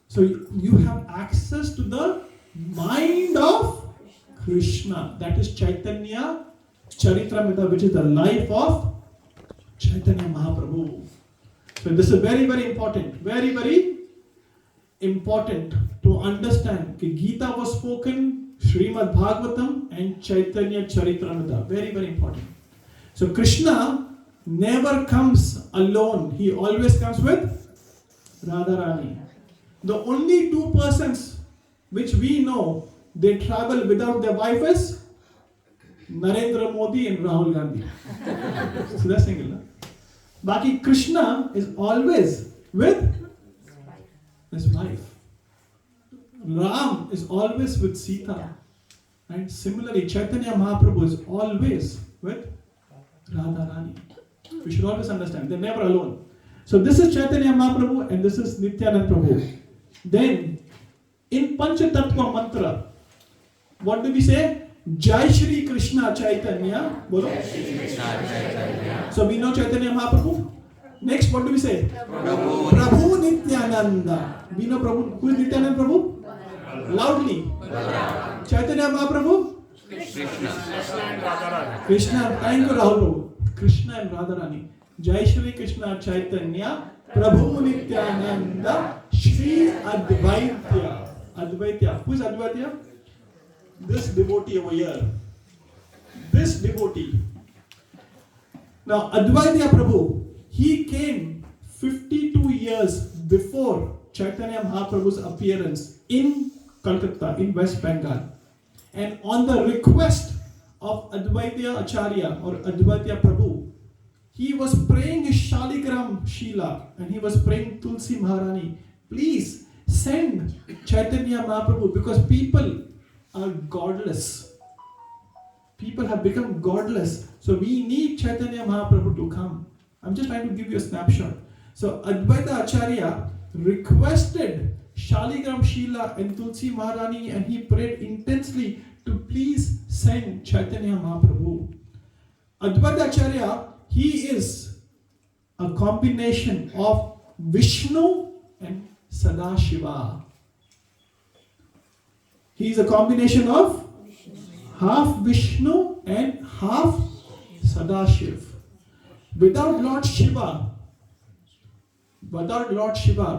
S2: So you have access to the mind of Krishna. That is Chaitanya Charitamrita, which is the life of Chaitanya Mahaprabhu. So this is very, very important. Very, very important to understand that Gita was spoken, Srimad Bhagavatam and Chaitanya Charitamrita. Very, very important. So Krishna never comes alone. He always comes with Radharani. The only two persons which we know they travel without their wife is Narendra Modi and Rahul Gandhi. So that's single. Baki Krishna is always with his wife. Ram is always with Sita. Right? Similarly, Chaitanya Mahaprabhu is always with Radharani. We should always understand, they're never alone. So this is Chaitanya Mahaprabhu and this is Nityanand Prabhu. Then, in Pancha Tattva Mantra, what do we say? Jai Shri Krishna Chaitanya. Bolo. So we know Chaitanya Mahaprabhu. Next, what do we say? Prabhu Nityananda. We know Prabhu. Who is Nityananda Prabhu? Loudly. Chaitanya Mahaprabhu? Krishna. Thank you, Rahul Prabhu. Krishna and Radharani. Jai Shri Krishna Chaitanya. Prabhu Nityananda. Shri Advaitya. Advaitya. Who is Advaitya? This devotee over here. This devotee. Now, Advaitya Prabhu, he came 52 years before Chaitanya Mahaprabhu's appearance in Calcutta, in West Bengal. And on the request of Advaitya Acharya or Advaitya Prabhu, he was praying his Shaligram Shila and he was praying Tulsi Maharani, please send Chaitanya Mahaprabhu, because people are godless. People have become godless. So we need Chaitanya Mahaprabhu to come. I'm just trying to give you a snapshot. So Advaita Acharya requested Shaligram Shila and Tulsi Maharani, and he prayed intensely to please send Chaitanya Mahaprabhu. Advaita Acharya, he is a combination of Vishnu and Sadashiva. He is a combination of half Vishnu and half Sadashiv. Without Lord Shiva,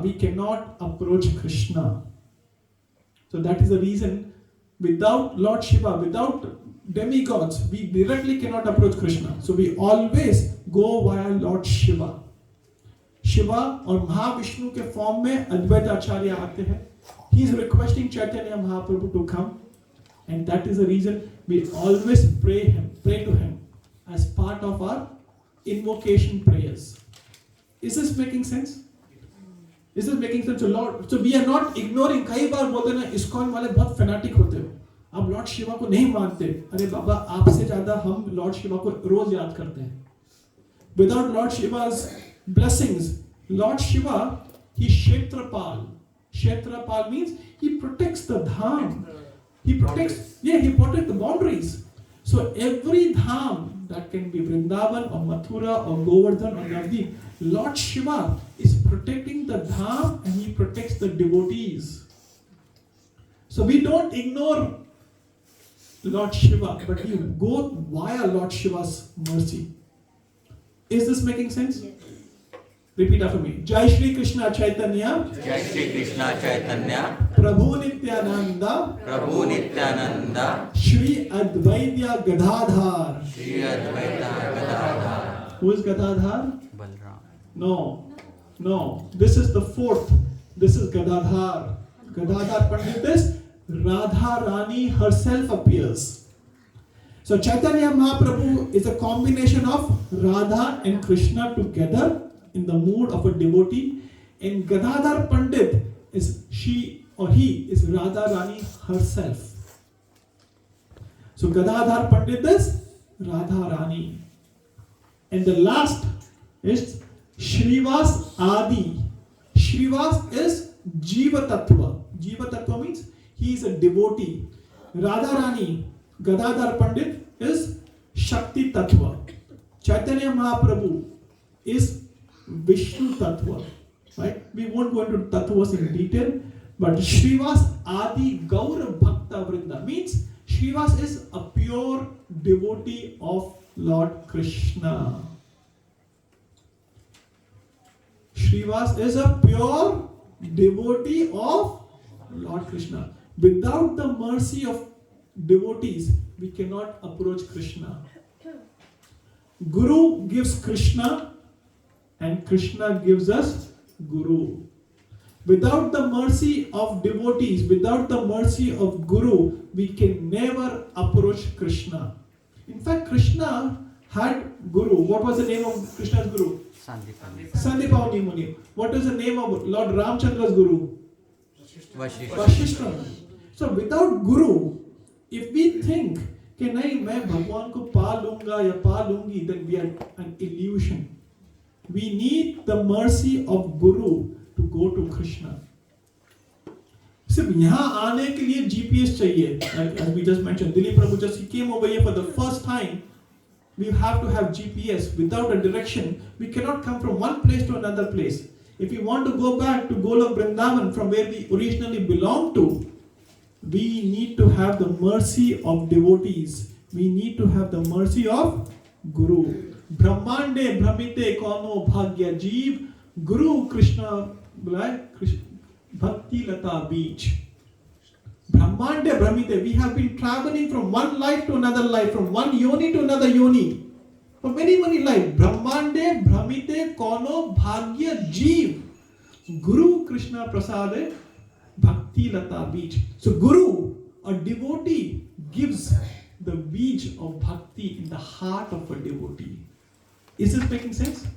S2: we cannot approach Krishna. So that is the reason, without Lord Shiva, without demigods, we directly cannot approach Krishna. So we always go via Lord Shiva. Shiva और महाविष्णु के form में अद्वैत आचार्य आते हैं. He is requesting Chaitanya Mahaprabhu to come, and that is the reason we always pray to him as part of our invocation prayers. Is this making sense? Is this making sense? So we are not ignoring. कई बार बोलते ना ISKCON वाले बहुत fanatic होते हो. आप Lord Shiva को नहीं मानते. अरे बाबा, आपसे ज्यादा हम लॉर्ड शिवा को रोज याद करते हैं. Without Lord Shiva's blessings, Lord Shiva, he is Kshetrapal. Kshetrapal means he protects the dham. He protects the boundaries. So every dham, that can be Vrindavan or Mathura or Govardhan or Navadvip, Lord Shiva is protecting the dham and he protects the devotees. So we don't ignore Lord Shiva, but we go via Lord Shiva's mercy. Is this making sense? Yes. Repeat after me. Jai Shri Krishna Chaitanya.
S8: Jai Shri Krishna Chaitanya.
S2: Prabhu Nityananda.
S8: Prabhu Nityananda.
S2: Shri Advaitya Gadadhar.
S8: Shri Advaita Gadadhar.
S2: Who is Gadadhar?
S8: Balram.
S2: No. This is the fourth. This is Gadadhar. Gadadhar Pandit is Radha Rani herself appears. So Chaitanya Mahaprabhu is a combination of Radha and Krishna together in the mood of a devotee, and Gadadhar Pandit is she or he is Radha Rani herself. So Gadadhar Pandit is Radha Rani. And the last is Shrivas Adi. Shrivas is Jiva Tattva. Jiva Tattva means he is a devotee. Radha Rani, Gadadhar Pandit is Shakti Tattva. Chaitanya Mahaprabhu is Vishnu Tattva. Right? We won't go into Tattvas in detail, but Shrivas Adi Gaura Bhakta Vrinda means Shrivas is a pure devotee of Lord Krishna. Shrivas is a pure devotee of Lord Krishna. Without the mercy of devotees, we cannot approach Krishna. Guru gives Krishna and Krishna gives us Guru. Without the mercy of devotees, without the mercy of Guru, we can never approach Krishna. In fact, Krishna had Guru. What was the name of Krishna's Guru? Sandipani Muni. What is the name of Lord Ramchandra's Guru? Vashishta. So without Guru, if we think कि नहीं मैं भगवान को पा लूंगा या पा लूंगी, then we are an illusion. We need the mercy of Guru to go to Krishna. सिर्फ यहाँ आने के लिए GPS चाहिए. As we just mentioned, Dilip Prabhu just he came over here for the first time. We have to have GPS. Without a direction, we cannot come from one place to another place. If we want to go back to Golok Vrindavan from where we originally belong to, we need to have the mercy of devotees. We need to have the mercy of Guru. Brahmande Brahmite Kono Bhagya Jeev Guru Krishna Bhakti Lata Beach. Brahmande Brahmite. We have been traveling from one life to another life, from one yoni to another yoni. For many lives. Brahmande Brahmite Kono Bhagya Jeev Guru Krishna Prasade Bhakti Lata Beach. So Guru, a devotee, gives the beach of bhakti in the heart of a devotee. Is this making sense?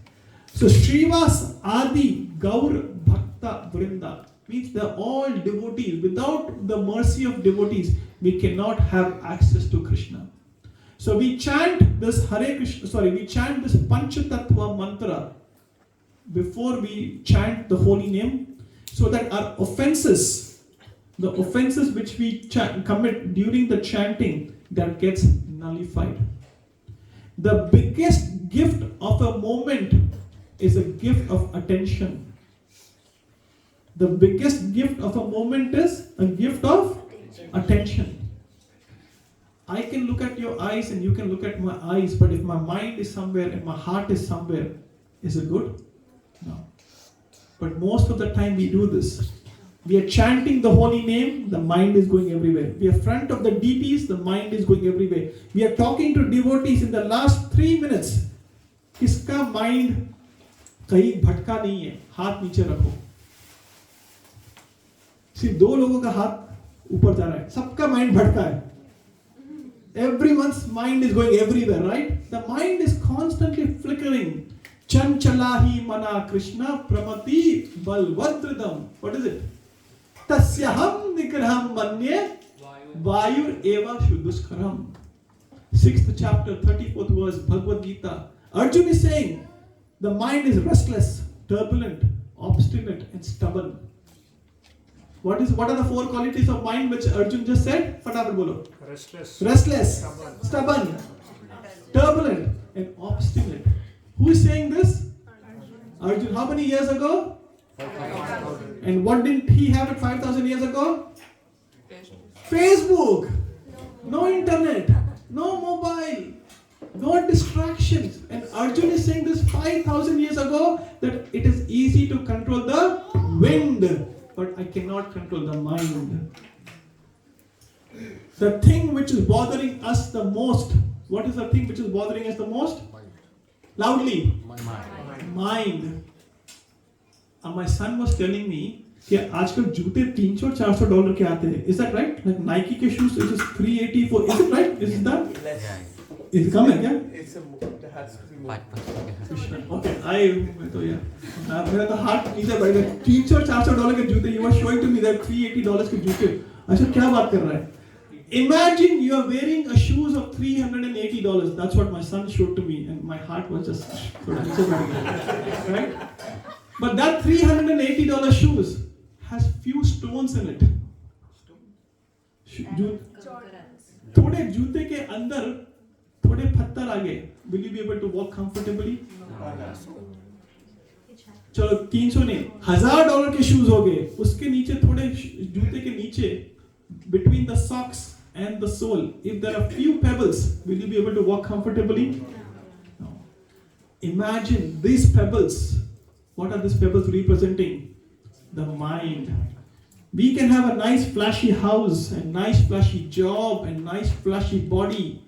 S2: So Srivas Adi Gaur Bhakta Vrinda means they're all devotees. Without the mercy of devotees, we cannot have access to Krishna. So we chant this we chant this Panchatattva mantra before we chant the holy name, so that our offenses, the offenses which we commit during the chanting, that gets nullified. The biggest gift of a moment is a gift of attention. The biggest gift of a moment is a gift of attention. I can look at your eyes and you can look at my eyes, but if my mind is somewhere and my heart is somewhere, is it good? No. But most of the time we do this. We are chanting the holy name, the mind is going everywhere. We are in front of the deities, the mind is going everywhere. We are talking to devotees in the last 3 minutes. किसका mind कहीं भटका नहीं है? हाथ नीचे रखो. सिर्फ 2 लोगों का हाथ ऊपर जा रहा है. सबका mind भटका है. Everyone's mind is going everywhere, right? The mind is constantly flickering. Chanchalahi mana Krishna pramati balvadridam. What is it? Tasyaham nigraham manye vayur eva shuduskaram. 6th chapter, 34th verse, Bhagavad Gita. Arjuna is saying, the mind is restless, turbulent, obstinate and stubborn. What are the 4 qualities of mind which Arjuna just said? Fatafat bolo. Restless, stubborn, turbulent and obstinate. Who is saying this? Arjuna. How many years ago? 5,000. And what didn't he have it 5,000 years ago? Facebook. No internet. No mobile. No distractions. And Arjuna is saying this 5,000 years ago, that it is easy to control the wind, but I cannot control the mind. The thing which is bothering us the most. What is the thing which is bothering us the most? Loudly. Mind. And my son was telling me कि आजकल जूते $300-400 के आते हैं. Is that right? Like Nike के shoes is $384. Is it right? Is it that? Is it कम है क्या? It's okay. मेरा तो हार्ट नीचे बैठ गया. $300-400 के जूते. He was showing to me that $380 के जूते. अच्छा क्या बात कर रहा है? Imagine you are wearing a shoes of $380. That's what my son showed to me, and my heart was just right. But that $380 shoes has few stones in it. थोड़े जूते के अंदर थोड़े पत्थर आ गए. Will you be able to walk comfortably? चलो 300 नहीं, $1,000 के शूज हो गए. उसके नीचे थोड़े जूते के नीचे between the socks and the sole, if there are few pebbles, will you be able to walk comfortably? No. Imagine these pebbles. What are these pebbles representing? The mind. We can have a nice flashy house and nice flashy job and nice flashy body,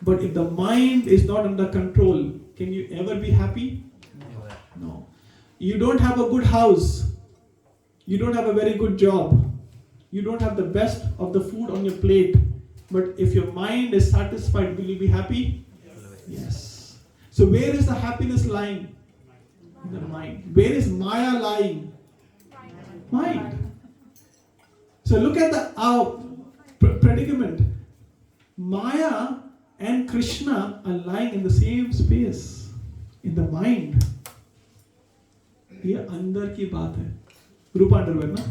S2: but if the mind is not under control, can you ever be happy? No. You don't have a good house. You don't have a very good job. You don't have the best of the food on your plate, but if your mind is satisfied, will you be happy? Yes. So where is the happiness lying? In the mind. Where is Maya lying? Mind. So look at the predicament. Maya and Krishna are lying in the same space, in the mind. ये अंदर की बात है. रूपा underwear ना?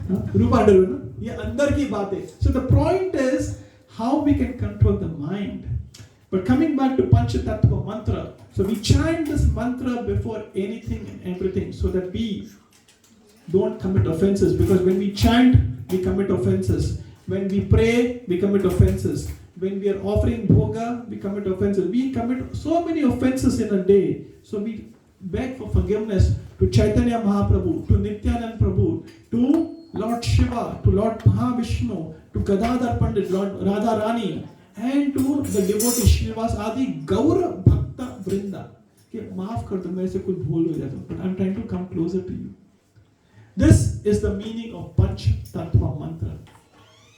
S2: रूपा डरू ना, ये अंदर की बात है. So the point is how we can control the mind. But coming back to Panchatattva mantra, so we chant this mantra before anything and everything so that we don't commit offenses, because when we chant, we commit offenses. When we pray, we commit offenses. When we are offering bhoga, we commit offenses. We commit so many offenses in a day. So we beg for forgiveness to Chaitanya Mahaprabhu, to Nityanand Prabhu, to Lord Shiva, to Lord Mahavishnu, to Gadadhar Pandit, Lord Radha Rani, and to the devotee Shrivas Adi Gaura Bhakta Vrinda. Okay, maaf kar do, mere se kuch bhul ho jata, but I'm trying to come closer to you. This is the meaning of Panch Tattva mantra.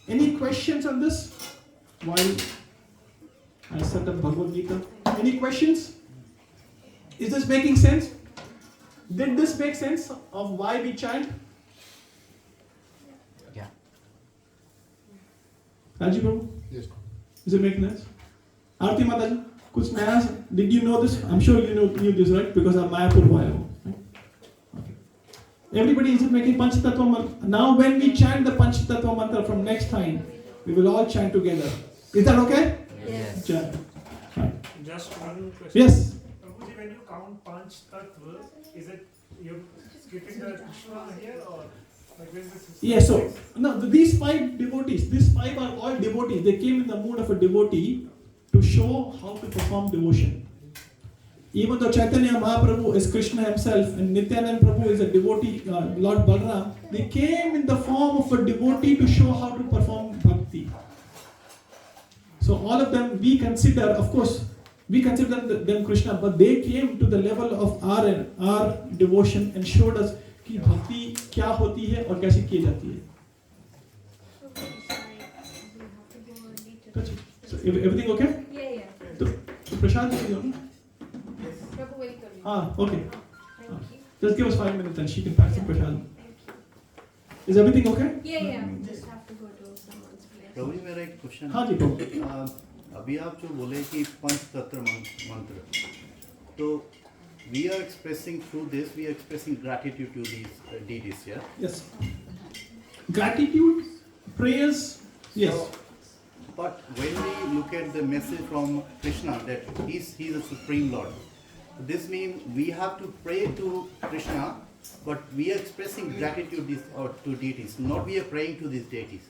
S2: Any questions on this while I set up Bhagavad Gita? Any questions? Is this making sense? Did this make sense of why we chant?
S8: Yeah.
S2: Raji Prabhu?
S3: Yes.
S2: Is it making sense? Aarti Mataji, kuch naya, did you know this? I'm sure you knew this, right? Because I'm Mayapur Vayo. Right? Okay. Everybody, is it making Panch Tattva mantra? Now when we chant the Panch Tattva mantra from next time, we will all chant together. Is that okay?
S8: Yes.
S2: Chant. Right.
S4: Just one question.
S2: Yes.
S4: Prabhuji, when you count Panch Tattva, is it you're skipping the Krishna here or like when this is?
S2: Yeah, so now these 5 devotees, these 5 are all devotees. They came in the mood of a devotee to show how to perform devotion. Even though Chaitanya Mahaprabhu is Krishna himself and Nityanand Prabhu is a devotee, Lord Balram, they came in the form of a devotee to show how to perform bhakti. So all of them we consider, of course, we consider them Krishna, but they came to the level of our devotion and showed us कि भक्ति क्या होती है और कैसे की जाती है. So everything okay?
S21: Yeah.
S2: तो प्रशांत जी हो ना? Okay. Just give us 5 minutes and she can pack some prasad. Is everything okay?
S21: Yeah. Just have to go to someone's place.
S9: प्रभु जी मेरा एक क्वेश्चन.
S2: हाँ जी प्रभु.
S9: अभी आप जो बोले कि पंच तत्व मंत्र, तो we are expressing through this, we are expressing gratitude to these deities, yeah?
S2: Yes. Gratitude, prayers, yes.
S9: So, but when we look at the message from Krishna that he's the Supreme Lord, this means we have to pray to Krishna, but we are expressing gratitude to deities, not we are praying to these deities.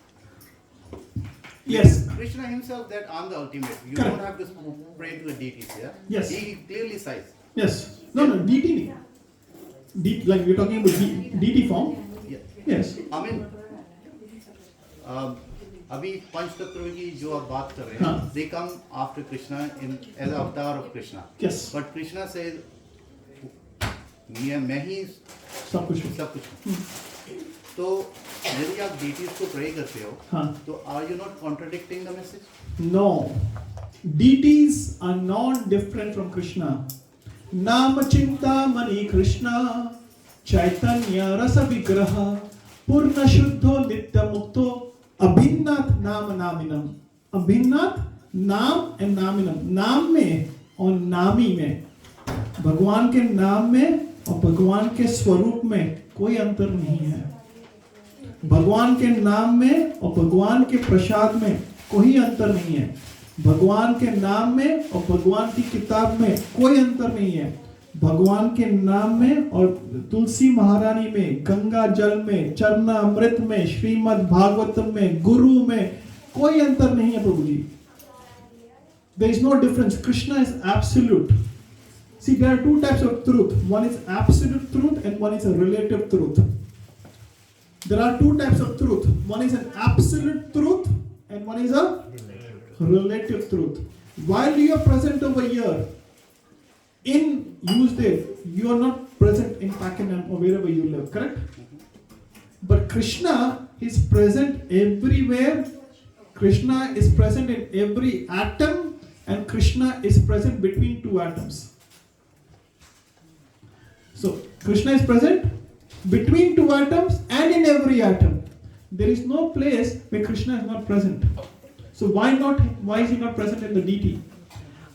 S2: Yes.
S9: Krishna himself that I'm the ultimate. You
S2: Correct.
S9: don't have to pray to the deities, yeah?
S2: Yes.
S9: He clearly says.
S2: Yes. No, deity. Like we're talking about deity form.
S9: Yeah.
S2: Yes.
S9: I mean, अभी पंच तत्व की जो आप बात कर रहे हैं, they come after Krishna as avatar of Krishna.
S2: Yes.
S9: But Krishna says, मैं ही
S2: सब कुछ.
S9: तो यदि आप deities को pray करते हो, तो are you not contradicting the message?
S2: No. Deities are not different from Krishna. Nama Chinta Mani Krishna Chaitanya Rasa Vigraha Purna Shuddho Nitya Mukto Abhinnat Nam Naminam. Abhinnat नाम and नामिनम. नाम में और नामी में, भगवान के नाम में और भगवान के स्वरूप में कोई अंतर नहीं है. भगवान के नाम में और भगवान के प्रसाद में कोई अंतर नहीं है. भगवान के नाम में और भगवान की किताब में कोई अंतर नहीं है. भगवान के नाम में और तुलसी महारानी में, गंगा जल में, चरणामृत में, श्रीमद् भागवतम में, गुरु में कोई अंतर नहीं है प्रभु जी. There is no difference. Krishna is absolute. See, there are 2 types of truth. One is absolute truth and one is a relative truth. There are 2 types of truth. One is an absolute truth and one is a relative truth. While you are present over here in Usedale, you are not present in Pakenham or wherever you live, correct? But Krishna is present everywhere. Krishna is present in every atom and Krishna is present between 2 atoms. So, Krishna is present between 2 atoms and in every atom. There is no place where Krishna is not present. So why is he not present in the deity?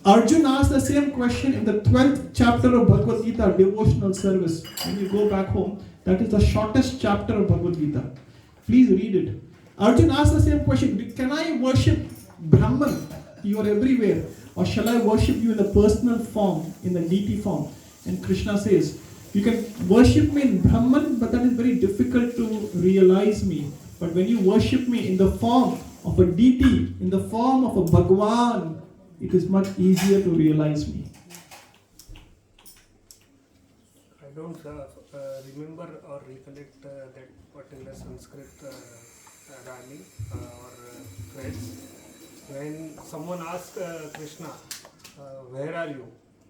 S2: Arjuna asked the same question in the 12th chapter of Bhagavad Gita, devotional service. When you go back home, that is the shortest chapter of Bhagavad Gita. Please read it. Arjuna asked the same question. Can I worship Brahman? You are everywhere. Or shall I worship you in the personal form, in the deity form? And Krishna says, you can worship me in Brahman, but that is very difficult to realize me. But when you worship me in the form of a deity, in the form of a Bhagwan, it is much easier to realize me.
S5: I don't remember or recollect that particular Sanskrit rally or phrase. When someone asked Krishna, where are you?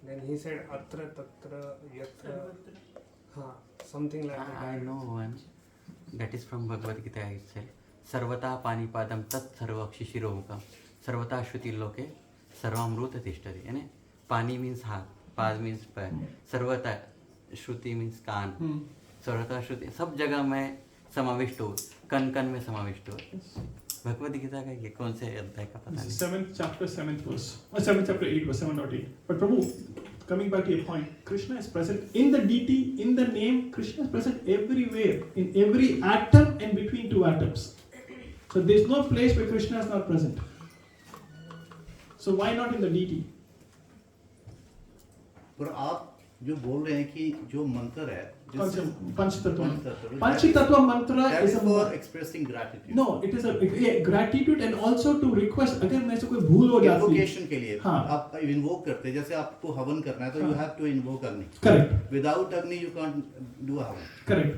S5: Then he said, atra, tatra, yatra, something like that.
S8: I know one. That is from Bhagavad Gita itself. Sarvata panipadam tat sarva shishirokam. Sarvata shruti loke sarvamruta tishtari. And pani means heart, pad means पैर. Sarvata shruti means कान. Sarvata shruti सब जगह में समाविष्ट हो, कन कन में समाविष्ट हो. भगवद गीता का ये कौन से अध्याय का पता नहीं.
S2: 7th chapter 7th verse, or 7th chapter 8 verse 7.8. But Prabhu, coming back to your point, Krishna is present in the deity, in the name. Krishna is present everywhere, in every atom and between two atoms. So there is no place where Krishna is not present. So why not in the deity?
S9: पर आप जो बोल रहे हैं कि जो मंत्र है
S2: Panchatattva mantra is
S9: for expressing gratitude.
S2: No, it is a gratitude and also to request. अगर मेरे से कोई भूल हो जाती है,
S9: invocation के लिए आप invoke करते हैं, जैसे आपको हवन करना है तो you have to invoke Agni.
S2: Correct.
S9: Without Agni you can't do a havan.
S2: Correct.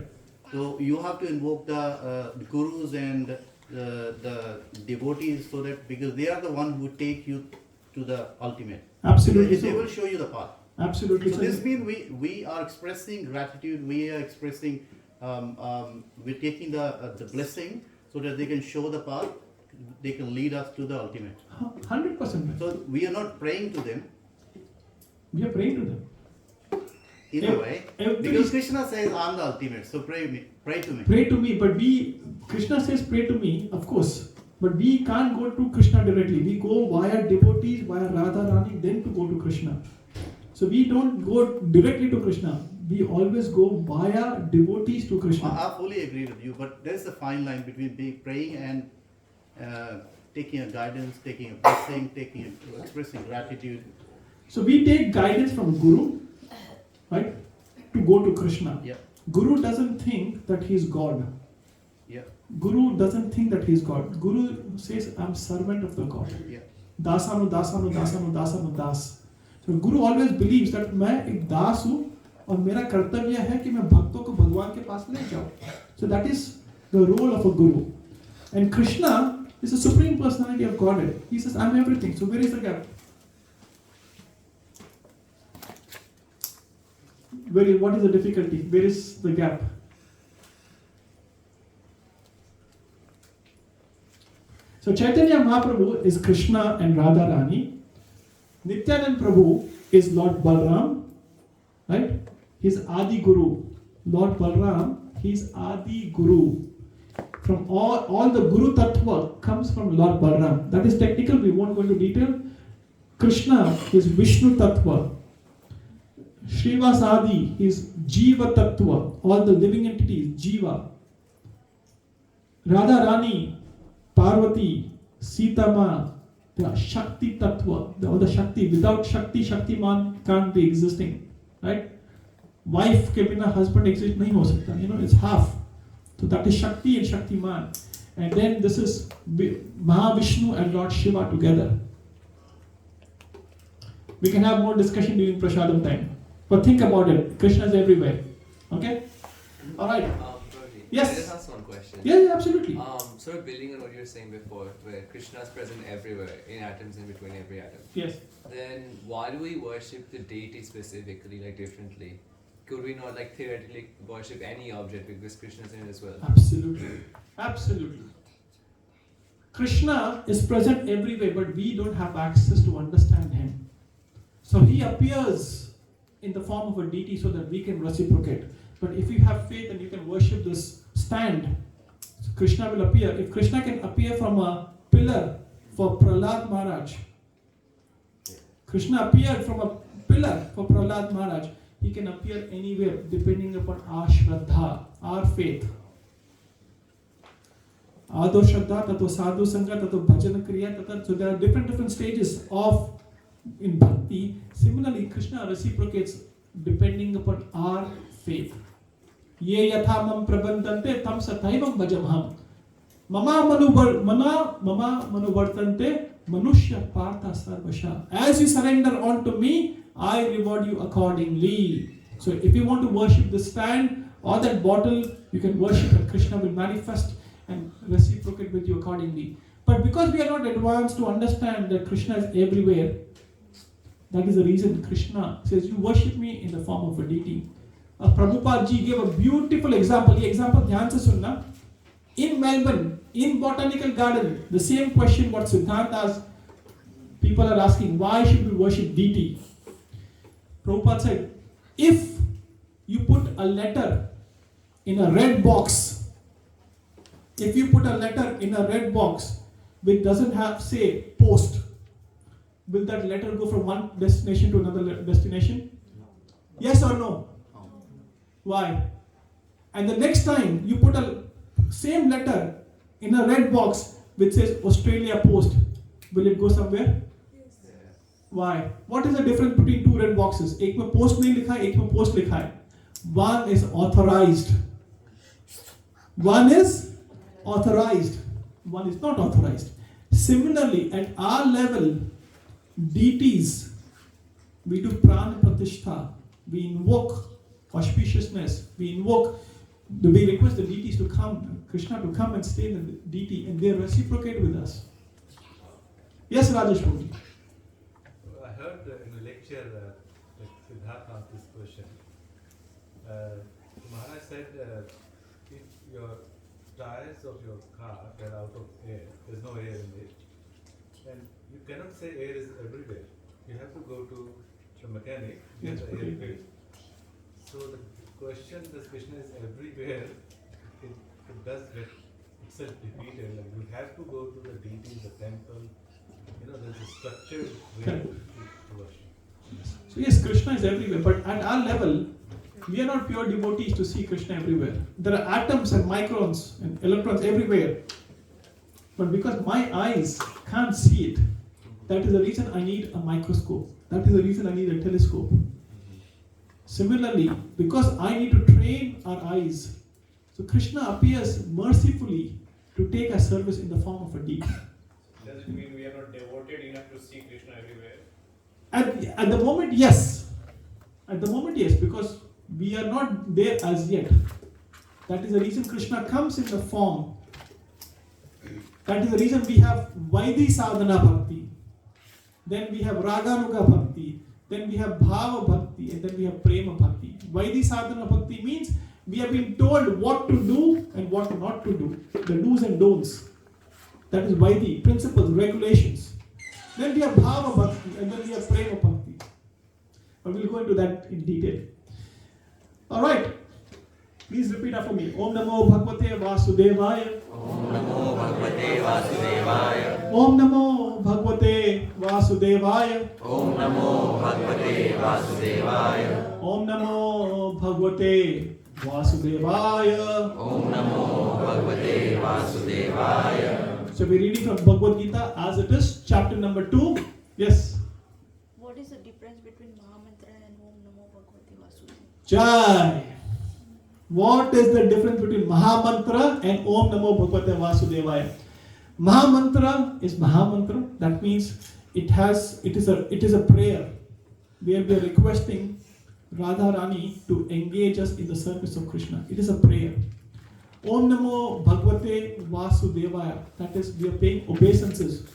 S9: So you have to invoke the gurus and the devotees, so that because they are the one who take you to the ultimate.
S2: Absolutely.
S9: They will show you the path.
S2: Absolutely.
S9: So this means we are expressing gratitude. We are expressing we're taking the blessing so that they can show the path. They can lead us to the ultimate.
S2: 100%.
S9: So we are not praying to them.
S2: We are praying to them.
S9: In a way, because Krishna says, "I'm the ultimate." So pray to me.
S2: Pray to me, but Krishna says, "Pray to me," of course. But we can't go to Krishna directly. We go via devotees, via Radha Rani, then to go to Krishna. So we don't go directly to Krishna. We always go via devotees to Krishna.
S9: I fully agree with you, but there's a fine line between praying and taking a guidance, taking a blessing, expressing gratitude.
S2: So we take guidance from Guru, right, to go to Krishna.
S9: Yeah.
S2: Guru doesn't think that he is God.
S9: Yeah.
S2: Guru doesn't think that he is God. Guru says, I'm servant of the God.
S9: Yeah.
S2: Dasanu, dasanu, dasanu, dasanu, das. So Guru always believes that मैं एक दास हूँ और मेरा कर्तव्य है कि मैं भक्तों को भगवान के पास ले जाऊँ. So that is the role of a Guru. And Krishna is the supreme personality of Godhead. He says, I'm everything. So where is the gap? What is the difficulty? Where is the gap? So Chaitanya Mahaprabhu is Krishna and Radha Rani. Nityanand Prabhu is Lord Balram, right? He's Adi Guru. Lord Balram, he's Adi Guru. From all the Guru Tattva comes from Lord Balram. That is technical, we won't go into detail. Krishna is Vishnu Tattva. Srivas Adi is Jiva Tattva, all the living entities, Jiva. Radha Rani, Parvati, Sita Ma, the Shakti Tattva, all the Shakti. Without Shakti, Shaktiman can't be existing, right? Wife ke bina husband exist nahi ho sakta, it's half. So that is Shakti and Shaktiman. And then this is Mahavishnu and Lord Shiva together. We can have more discussion during Prasadam time. But think about it, Krishna is everywhere. Okay? Alright. Yes.
S6: Can I just ask one question?
S2: Yeah, absolutely.
S6: Sort of building on what you were saying before, where Krishna is present everywhere, in atoms, in between every atom.
S2: Yes.
S6: Then why do we worship the deity specifically, differently? Could we not, theoretically worship any object because Krishna is in it as well?
S2: Absolutely. Absolutely. Krishna is present everywhere, but we don't have access to understand him. So he appears in the form of a deity so that we can reciprocate. But if you have faith and you can worship this stand, so Krishna will appear. If Krishna can appear from a pillar for Prahlad Maharaj, Krishna appeared from a pillar for Prahlad Maharaj, he can appear anywhere depending upon our Shraddha, our faith. Ado Shraddha, Tato Sadhu Sangha, Tato Bhajana Kriya, Tato. So there are different stages of in bhakti. Similarly, Krishna reciprocates depending upon our faith. Ye yathamam prabandante tam sataivam bhajamham. Mama manuvartante manushya partha sarvasha. As you surrender unto me, I reward you accordingly. So if you want to worship the stand or that bottle, you can worship and Krishna will manifest and reciprocate with you accordingly. But because we are not advanced to understand that Krishna is everywhere, that is the reason Krishna says, you worship me in the form of a deity. Prabhupada ji gave a beautiful example. This example, dhyan se sunna. In Melbourne, in Botanical Garden, the same question what Siddhanta asked, people are asking, why should we worship deity? Prabhupada said, if you put a letter in a red box, which doesn't have, say, post, will that letter go from one destination to another destination? Yes or no? Why? And the next time you put a same letter in a red box which says Australia Post, will it go somewhere? Yes. Why? What is the difference between two red boxes? एक में post नहीं लिखा है, एक में post लिखा है. One is authorized. One is authorized. One is not authorized. Similarly, at our level, deities, we do prana pratishtha, we invoke auspiciousness, we request the deities to come, Krishna to come and stay in the deity, and they reciprocate with us. Yes, Rajesh Bhumi.
S7: I heard in a lecture that Siddhartha asked this question. Maharaj said if your tires of your car are out of air, there's no air in it, then you cannot say air is everywhere. You have to go to the mechanic, get the air filled. So the question, this Krishna is everywhere, it does get itself defeated. Like you have to go to the deity, the temple. There's a structured way to worship.
S2: So yes, Krishna is everywhere, but at our level, we are not pure devotees to see Krishna everywhere. There are atoms and microns and electrons everywhere. But because my eyes can't see it, that is the reason I need a microscope. That is the reason I need a telescope. Similarly, because I need to train our eyes, so Krishna appears mercifully to take our service in the form of a deity.
S22: Does it mean we are not devoted enough to see Krishna everywhere?
S2: At the moment, yes. At the moment, yes, because we are not there as yet. That is the reason Krishna comes in the form. That is the reason we have Vaidhi Sadhana Bhakti. Then we have Raganuga Bhakti. Then we have Bhava Bhakti. And then we have Prema Bhakti. Vaidhi Sadhana Bhakti means we have been told what to do and what not to do. The do's and don'ts. That is Vaidhi, principles, regulations. Then we have Bhava Bhakti and then we have Prema Bhakti. But we'll go into that in detail. Alright. Please repeat after me. Om Namo Bhagavate Vasudevaya.
S8: Om Namo Bhagavate Vasudevaya.
S2: Om Namo Bhagavate Vasudevaya.
S8: Om Namo Bhagavate Vasudevaya.
S2: Om Namo Bhagavate Vasudevaya.
S8: Om Namo Bhagavate Vasudevaya.
S2: So we're reading from Bhagavad Gita as it is, chapter number 2. Yes.
S10: What is the difference between Mahamantra and Om Namo Bhagavate Vasudevaya?
S2: Jai. What is the difference between Mahamantra and Om Namo Bhagavate Vasudevaya? Mahamantra is Mahamantra. That means it is a prayer where we are requesting Radharani to engage us in the service of Krishna. It is a prayer. Om Namo Bhagavate Vasudevaya. That is, we are paying obeisances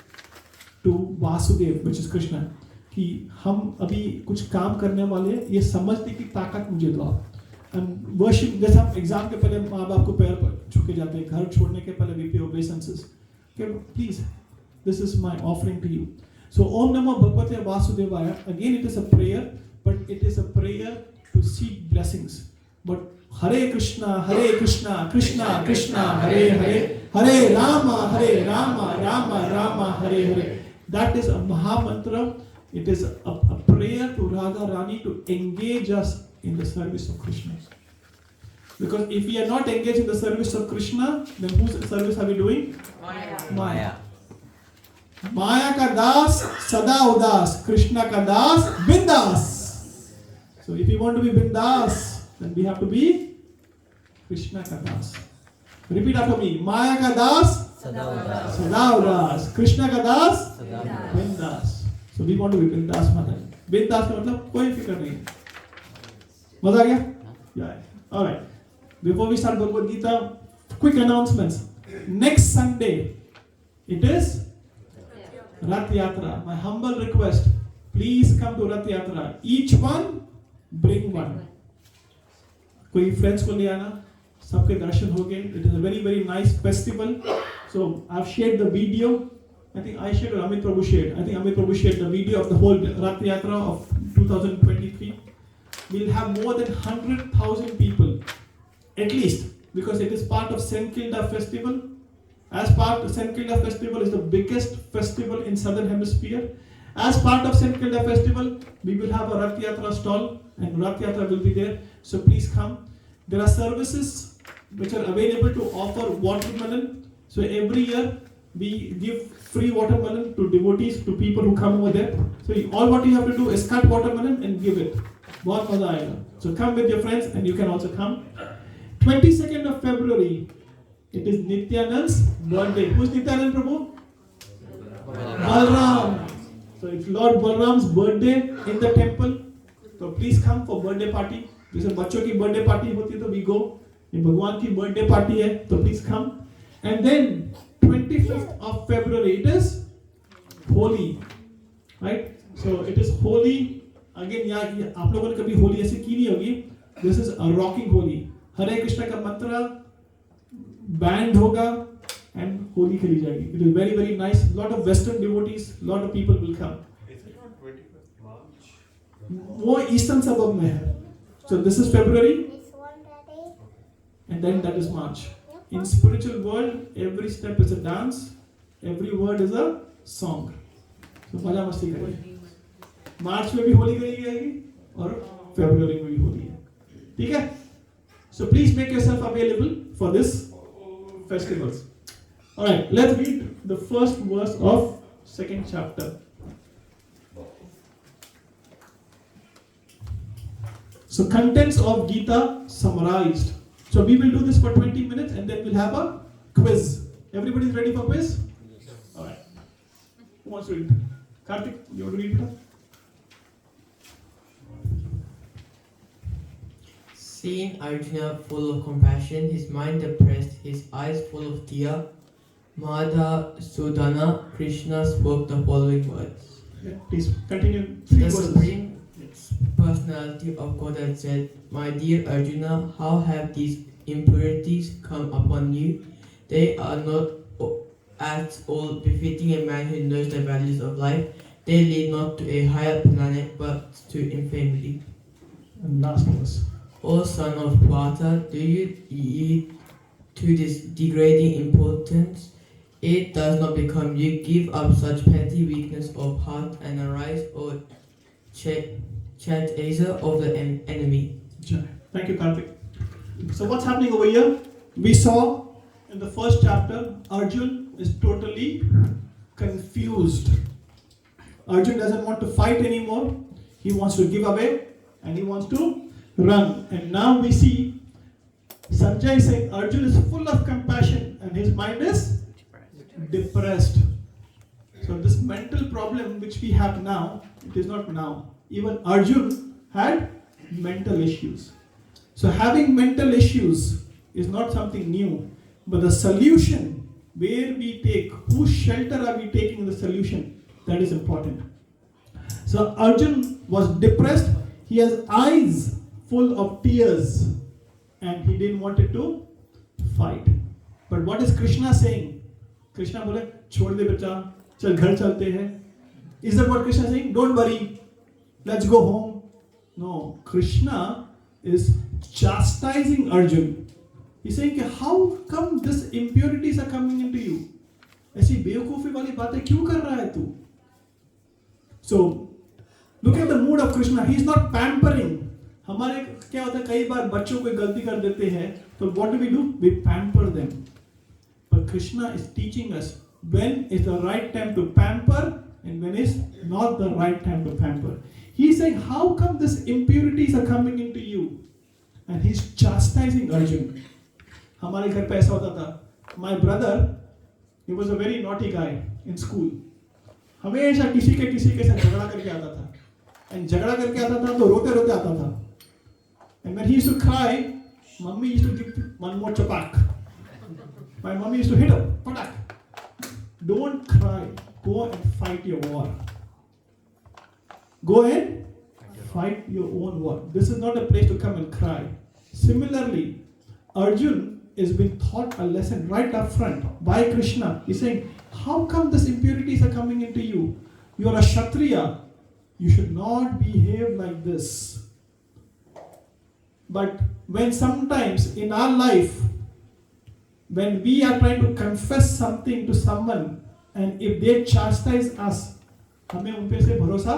S2: to Vasudev, which is Krishna. कि हम अभी कुछ काम करने वाले हैं, ये समझने की ताकत मुझे दो. And worship, जैसे हम एग्जाम के पहले माँ बाप को पैर पर झुके जाते हैं, घर छोड़ने के पहले we pay obeisances. Okay, please, this is my offering to you. So Om Namo Bhagavate Vasudevaya. Again, it is a prayer, but it is a prayer to seek blessings. But Hare Krishna, Krishna Krishna, Hare Hare, Hare Rama, Rama Rama, Hare Hare. That is a Mahamantra. It is a prayer to Radha Rani to engage us in the service of Krishna. Because if we are not engaged in the service of Krishna, then whose service are we doing? Maya. Maya ka das sada udas, Krishna ka das bindas. So if we want to be bindas, then we have to be Krishna ka das. Repeat after me. Maya ka das sada udas, Krishna ka das bindas. So we want to be bindas mother. Bindas का मतलब कोई फिक्र नहीं. मजा आ गया? Yeah. All right. Before we start Bhagavad Gita, quick announcements. Next Sunday, it is Rath Yatra. My humble request, please come to Rath Yatra. Each one, bring one. कोई friends को ले आना, सबके दर्शन हो गए. It is a very, very nice festival. So I've shared the video. I think I shared or Amit Prabhu shared. I think Amit Prabhu shared the video of the whole Rath Yatra of 2023. We'll have more than 100,000 people, at least, because it is part of Senkilda festival. As part of Senkilda festival is the biggest festival in southern hemisphere. As part of Senkilda festival, we will have a Rath Yatra stall, and Rath Yatra will be there. So please come. There are services which are available to offer watermelon. So every year we give free watermelon to devotees, to people who come over there. So all what you have to do is cut watermelon and give it. बहुत मजा आएगा. So come with your friends and you can also come. 22nd of February, it is Nityanand's birthday. Who's Nityanand Prabhu? Balram. So it's Lord Balram's birthday in the temple. So please come for birthday party. जैसे बच्चों की birthday party होती है तो we go. ये भगवान की birthday party है तो please come. And then 25th of February, it is Holi, right? So it is Holi. Again, यहाँ आप लोगों ने कभी होली ऐसे की नहीं होगी. This is a rocking Holi. हरे कृष्ण का मंत्र, band होगा and होली खेली जाएगी. It is very, very nice. Lot of Western devotees, lot of people will come.
S7: Is it on 21st March?
S2: वो ईस्टर्न सबब में है. So this is February, and then that is March. In spiritual world, every step is a dance, every word is a song. So मजा मस्ती करिए. मार्च में भी होली करी जाएगी और फरवरी में भी होली है. ठीक है? So please make yourself available for this festivals. All right, let's read the first verse of second chapter. So contents of Gita summarized. So we will do this for 20 minutes and then we'll have a quiz. Everybody's ready for quiz? All right. Who wants to read? Karthik, you want to read it?
S11: Seeing Arjuna full of compassion, his mind depressed, his eyes full of tears, Madhusudana, Krishna spoke the following words.
S2: Yeah, please continue.
S11: The Supreme Personality of Godhead said, "My dear Arjuna, how have these impurities come upon you? They are not at all befitting a man who knows the values of life. They lead not to a higher planet but to infamy."
S2: And last verse.
S11: O son of Pata, do you yield to this degrading importance? It does not become you. Give up such petty weakness of heart and arise, O chaser of the enemy.
S2: Thank you, Karthik. So what's happening over here? We saw in the first chapter, Arjun is totally confused. Arjun doesn't want to fight anymore. He wants to give away and he wants to run. And now we see Sanjay saying Arjun is full of compassion and his mind is depressed. So this mental problem which we have now, it is not now. Even Arjun had mental issues. So having mental issues is not something new. But the solution, where we take, whose shelter are we taking in the solution, that is important. So Arjun was depressed. He has eyes full of tears and he didn't want to fight. But what is Krishna saying? Krishna बोले छोड़ दे बच्चा, चल घर चलते हैं. Is that what Krishna is saying? Don't worry, let's go home. No, Krishna is chastising Arjun. He's saying how come these impurities are coming into you? ऐसी बेवकूफी वाली बातें क्यों कर रहा है तू? So look at the mood of Krishna. He is not pampering. हमारे क्या होता है, कई बार बच्चों को गलती कर देते हैं, तो what do? We pamper them. But Krishna is teaching us when is the right time to pamper and when is not the right time to pamper. He's saying, how come these impurities are coming into you? And he's chastising Arjun. हमारे घर पे ऐसा होता था. My brother, he was a very naughty guy in school. हमेशा किसी के साथ झगड़ा करके आता था. And झगड़ा करके आता था तो रोते रोते आता था. And when he used to cry, Mummy used to give one more chapak. My mummy used to hit him. Patak. Don't cry. Go and fight your war. Go and fight your own war. This is not a place to come and cry. Similarly, Arjun is being taught a lesson right up front by Krishna. He's saying, how come these impurities are coming into you? You are a Kshatriya. You should not behave like this. But when sometimes in our life, when we are trying to confess something to someone, and if they chastise us, हमें उन पे से भरोसा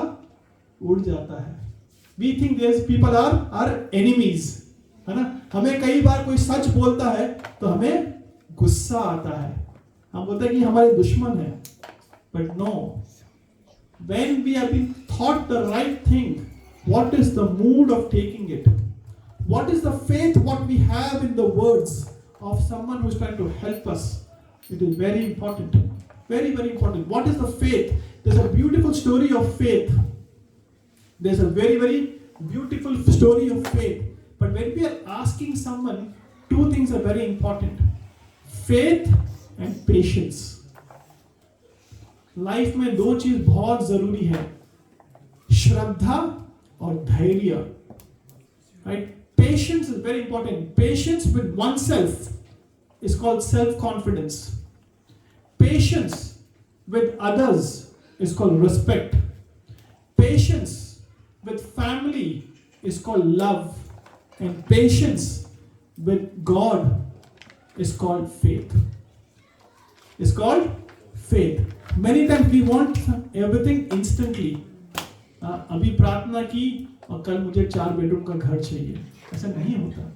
S2: उड़ जाता है. We think these people are our enemies, है ना? हमें कई बार कोई सच बोलता है तो हमें गुस्सा आता है. हम बोलते हैं कि हमारे दुश्मन है. But no. When we have been taught the right thing, what is the mood of taking it? What is the faith what we have in the words of someone who is trying to help us? It is very important. Very, very important. What is the faith? There's a beautiful story of faith. There's a very, very beautiful story of faith. But when we are asking someone, two things are very important. Faith and patience. Life में दो चीज बहुत जरूरी है, श्रद्धा और धैर्य. Right? Patience is very important. Patience with oneself is called self-confidence. Patience with others is called respect. Patience with family is called love. And patience with God is called faith. It's called faith. Many times we want everything instantly. अभी प्रार्थना की और कल मुझे 4 bedroom का घर चाहिए. ऐसा नहीं होता.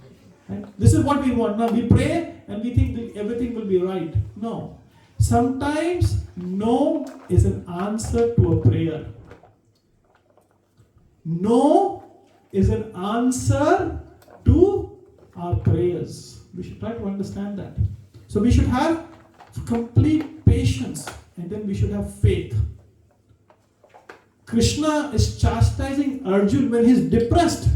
S2: Right? This is what we want. Now we pray and we think that everything will be right. No. Sometimes no is an answer to a prayer. No is an answer to our prayers. We should try to understand that. So we should have complete patience and then we should have faith. Krishna is chastising Arjun when he's depressed.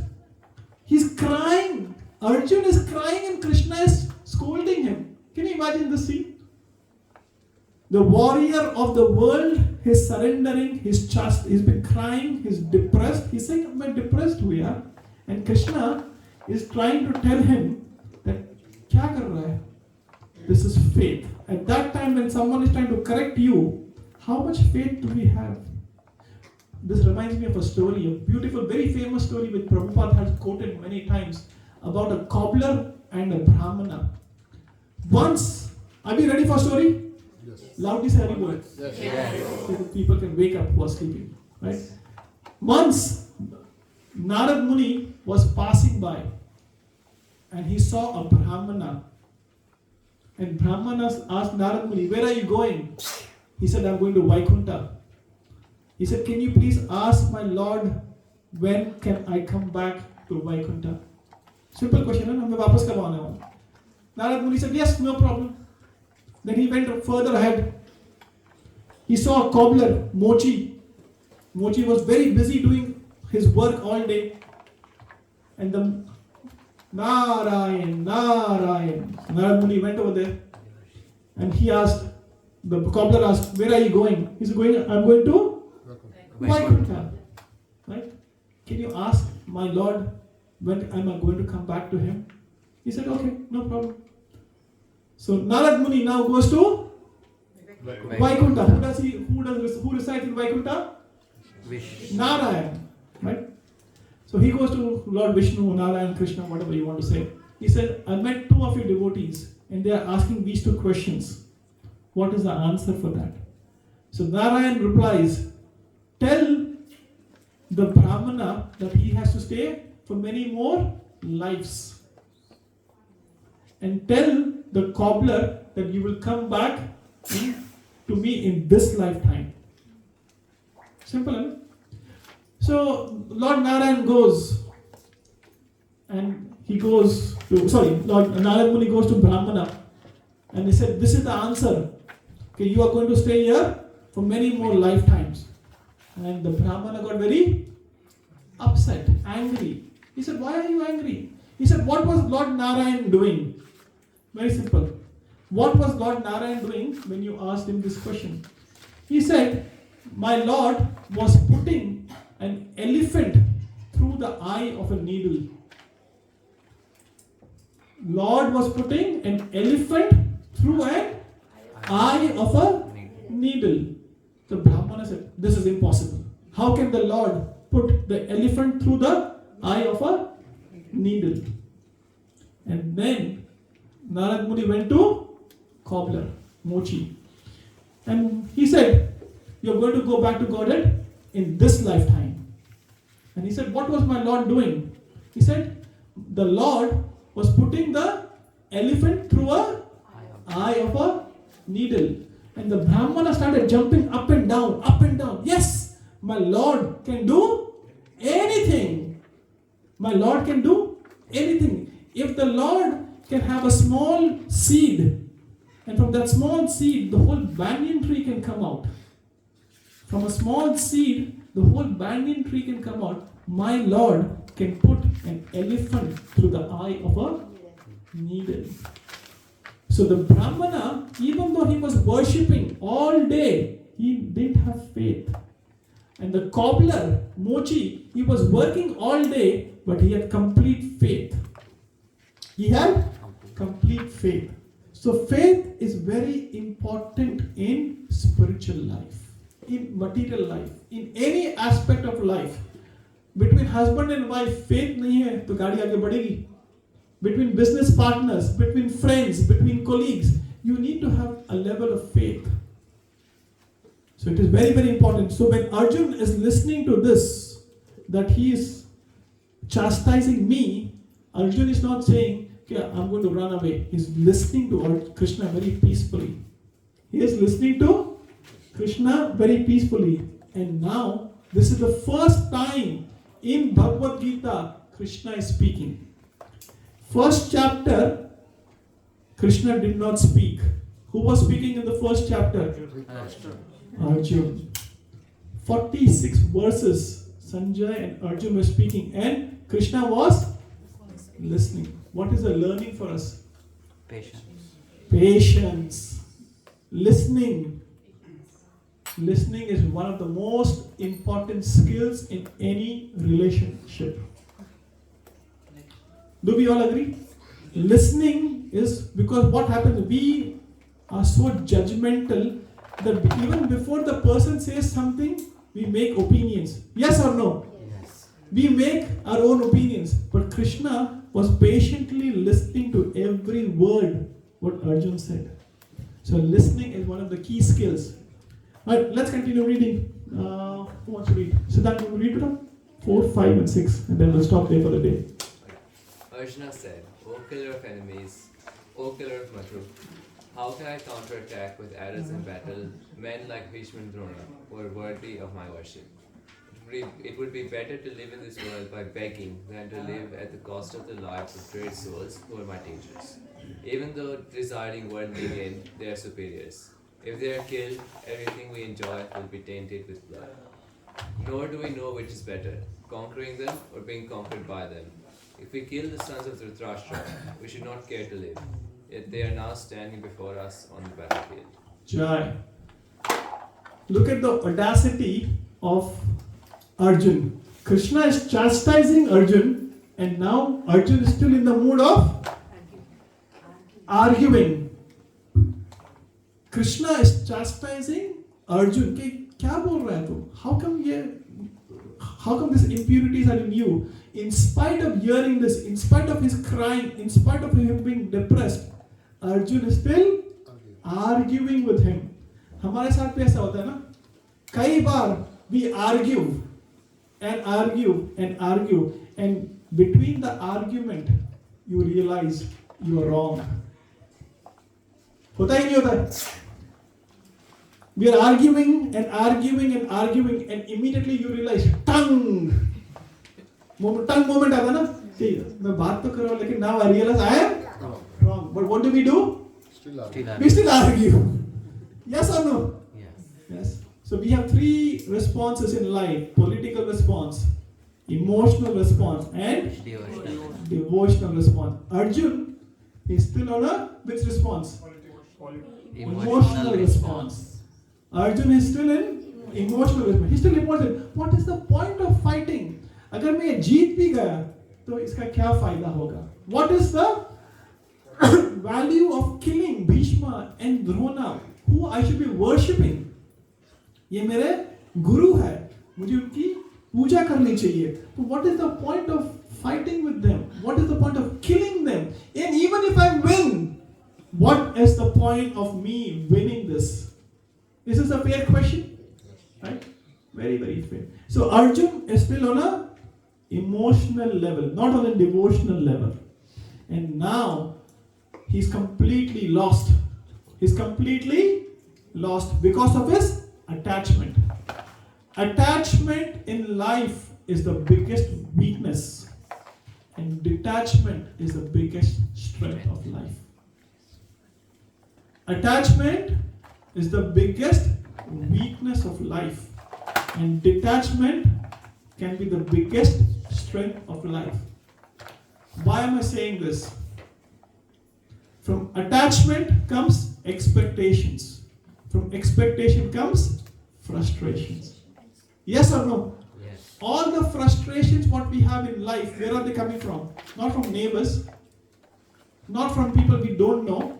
S2: He's crying. Arjun is crying and Krishna is scolding him. Can you imagine the scene? The warrior of the world is surrendering, he's been crying, he's depressed. He's saying, I'm depressed we are. And Krishna is trying to tell him that, kya kar raha hai? This is faith. At that time when someone is trying to correct you, how much faith do we have? This reminds me of a story, a beautiful, very famous story which Prabhupada has quoted many times about a cobbler and a brahmana. Once, are we ready for story?
S3: Yes.
S2: Loudly say Haribol.
S3: Yes.
S2: Yes. So that people can wake up who are sleeping. Right? Once, Narad Muni was passing by and he saw a brahmana. And brahmanas asked Narad Muni, where are you going? He said, I'm going to Vaikunta. He said, can you please ask my Lord, when can I come back to Vaikunta? Simple question, हमें वापस कब आना है? Narad Muni said, yes, no problem. Then he went further ahead. He saw a cobbler, Mochi. Mochi was very busy doing his work all day. And the Narayan. Narad Muni went over there. And he asked, the cobbler asked, where are you going? He said, I'm going to Vaikunta. Right? Can you ask my Lord when am I going to come back to him? He said, okay, no problem. So Narad Muni now goes to Vaikunta. Who resides in Vaikunta? Narayan. Right? So he goes to Lord Vishnu, Narayan, Krishna, whatever you want to say. He said, I met 2 of your devotees and they are asking these 2 questions. What is the answer for that? So Narayan replies, tell the Brahmana that he has to stay for many more lives and tell the cobbler that you will come back to me in this lifetime. Simple, huh? So Lord Narayan goes and he goes to, Lord Narayana Muni goes to Brahmana and he said, this is the answer. Okay, you are going to stay here for many more lifetimes. And the Brahmana got very upset, angry. He said, why are you angry? He said, what was Lord Narayan doing? Very simple. What was Lord Narayan doing when you asked him this question? He said, my Lord was putting an elephant through the eye of a needle. Lord was putting an elephant through an eye of a needle. The Brahmana said, this is impossible. How can the Lord put the elephant through the eye of a needle? And then Narad Muni went to cobbler, Mochi. And he said, you're going to go back to Godhead in this lifetime. And he said, what was my Lord doing? He said, the Lord was putting the elephant through a eye of a needle. And the Brahmana started jumping up and down, up and down. Yes, my Lord can do anything. My Lord can do anything. If the Lord can have a small seed, and from that small seed, the whole banyan tree can come out. From a small seed, the whole banyan tree can come out. My Lord can put an elephant through the eye of a needle. So the Brahmana, even though he was worshipping all day, he didn't have faith. And the cobbler, Mochi, he was working all day, but he had complete faith. He had complete faith. So faith is very important in spiritual life, in material life, in any aspect of life. Between husband and wife, faith नहीं है तो गाड़ी आगे बढ़ेगी. Between business partners, between friends, between colleagues, you need to have a level of faith. So it is very, very important. So when Arjun is listening to this, that he is chastising me, Arjun is not saying, okay, I'm going to run away. He's listening to Krishna very peacefully. He is listening to Krishna very peacefully. And now, this is the first time in Bhagavad Gita, Krishna is speaking. First chapter, Krishna did not speak. Who was speaking in the first chapter? Arjun. 46 verses, Sanjay and Arjun were speaking, and Krishna was listening. What is the learning for us?
S8: Patience.
S2: Patience. Listening. Listening is one of the most important skills in any relationship. Do we all agree? Listening is because what happens, we are so judgmental that even before the person says something, we make opinions. Yes or no?
S8: Yes.
S2: We make our own opinions. But Krishna was patiently listening to every word what Arjun said. So listening is one of the key skills. Alright, let's continue reading. Who wants to read? Siddharth, you read it up? 4, 5 and 6 and then we'll stop there for the day.
S6: Arjuna said, O killer of enemies, O killer of Madhu, how can I counterattack with arrows in battle men like Bhishma and Drona who are worthy of my worship? It would be better to live in this world by begging than to live at the cost of the lives of great souls who are my teachers. Even though desiring worldly gain, they are superiors. If they are killed, everything we enjoy will be tainted with blood. Nor do we know which is better, conquering them or being conquered by them. If we kill the sons of Dhritarashtra, we should not care to live. Yet they are now standing before us on the battlefield.
S2: Jai. Look at the audacity of Arjun. Krishna is chastising Arjun, and now Arjun is still in the mood of arguing. Krishna is chastising Arjun. क्या बोल रहा है तू? How come these impurities are in you? In spite of hearing this, in spite of his crying, in spite of him being depressed, Arjun is still arguing with him. हमारे साथ भी ऐसा होता है ना? कई बार we argue and argue and argue, and between the argument you realize you are wrong. होता ही नहीं होता है. We are arguing and arguing and arguing, and immediately you realize tongue moment आता ना. See, मैं बात तो कर रहा हूँ लेकिन now I realize I am wrong. But what do? We still argue. Yes or no? Yes. So we have three responses in life: political response, emotional response, and devotional response. Arjun is still on a which response? Emotional response. Arjun is still in emotional response. He's still emotional. What is the point of fighting? अगर मैं जीत भी गया तो इसका क्या फायदा होगा? What is the value of killing Bhishma and Drona, who I should be worshipping? ये मेरे गुरु है, मुझे उनकी पूजा करनी चाहिए. So what is the point of fighting with them? What is the point of killing them? And even if I win, what is the point of me winning this? This is a fair question, right? Very, very fair. So Arjun is still on a emotional level, not on a devotional level. And now he's completely lost. He's completely lost because of his attachment. Attachment in life is the biggest weakness, and detachment is the biggest strength of life. Attachment is the biggest weakness of life, and detachment can be the biggest strength of life. Why am I saying this? From attachment comes expectations. From expectation comes frustrations. Yes or no?
S6: Yes.
S2: All the frustrations what we have in life, where are they coming from? Not from neighbors, not from people we don't know.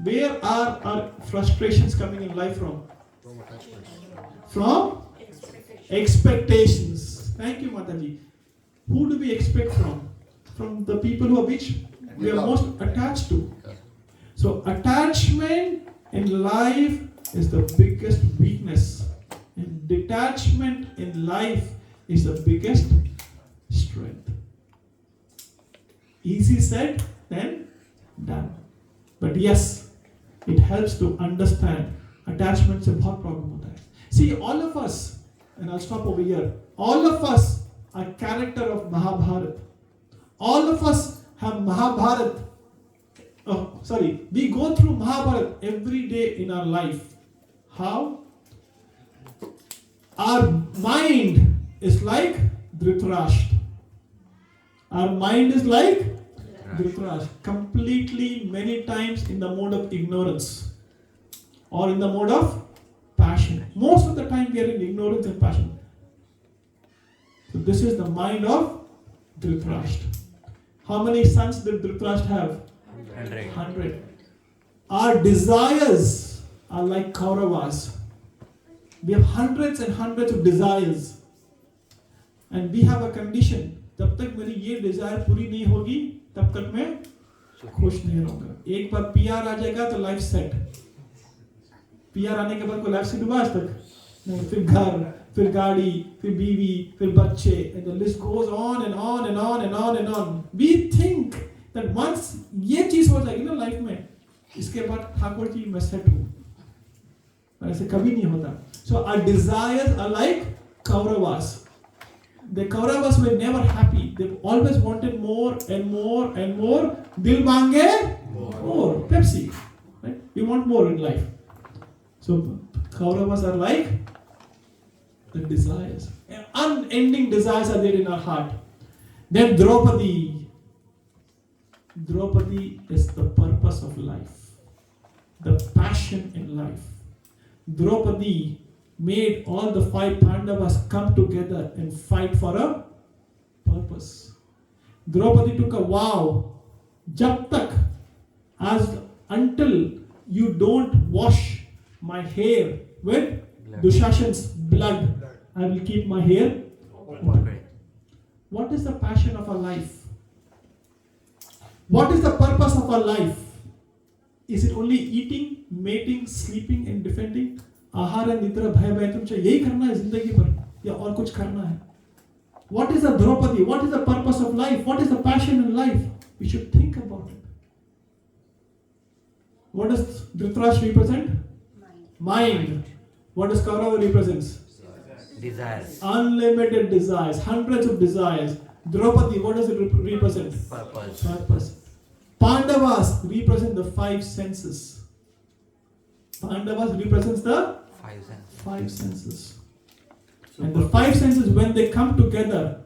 S2: Where are our frustrations coming in life from?
S3: From attachment.
S2: From expectations. Thank you, Mataji. Who do we expect from? From the people who are which we are most attached to. So attachment in life is the biggest weakness, and detachment in life is the biggest strength. Easy said, then done. But yes, it helps to understand attachment से बहुत problem होता है. See, all of us, and I'll stop over here, all of us are character of Mahabharata. All of us have Mahabharata. We go through Mahabharata every day in our life. How? Our mind is like Dhritarashtra. Our mind is like Dhritarashtra. Completely, many times in the mode of ignorance or in the mode of passion. Most of the time we are in ignorance and passion. So this is the mind of Dhritarashtra. How many sons did Dhritarashtra have? 100. Our desires are like Kauravas. We have hundreds and hundreds of desires. And we have a condition. जब तक मेरी ये desire पूरी नहीं होगी, तब तक मैं खुश नहीं रहूंगा. एक बार PR आ जाएगा तो life set. PR आने के बाद कोई life set हुआ आज तक? नहीं. फिर घर, फिर गाड़ी, फिर बीवी, फिर बच्चे, and the list goes on and on and on and on and on. We think that once ये चीज हो जाएगी ना लाइफ में, इसके बाद ठाकुर जी मैं सेट हूँ. पर ऐसे कभी नहीं होता. So our desires are like Kauravas. The Kauravas were never happy. They always wanted more and more and more. Dil mange more. Pepsi. Right? We want more in life. So Kauravas are like the desires. Unending desires are there in our heart. Then Draupadi. Draupadi is the purpose of life. The passion in life. Draupadi made all the 5 Pandavas come together and fight for a purpose. Draupadi took a vow. Jab tak, until you don't wash my hair with Dushashan's blood, I will keep my hair open. What is the passion of our life? What is the purpose of our life? Is it only eating, mating, sleeping and defending? आहार निद्रा भय भय तुम चाहिए यही करना है जिंदगी भर या और कुछ करना है? What is a Draupadi? What is the purpose of life? What is the passion in life? We should think about it. What does Dhritarashtra represent? Mind. What does Kaurava represents?
S8: Desires.
S2: Unlimited desires, hundreds of desires. Draupadi, what does it represent?
S8: Purpose.
S2: Pandavas represent the five senses. Pandavas represents the five senses. And the five senses, when they come together,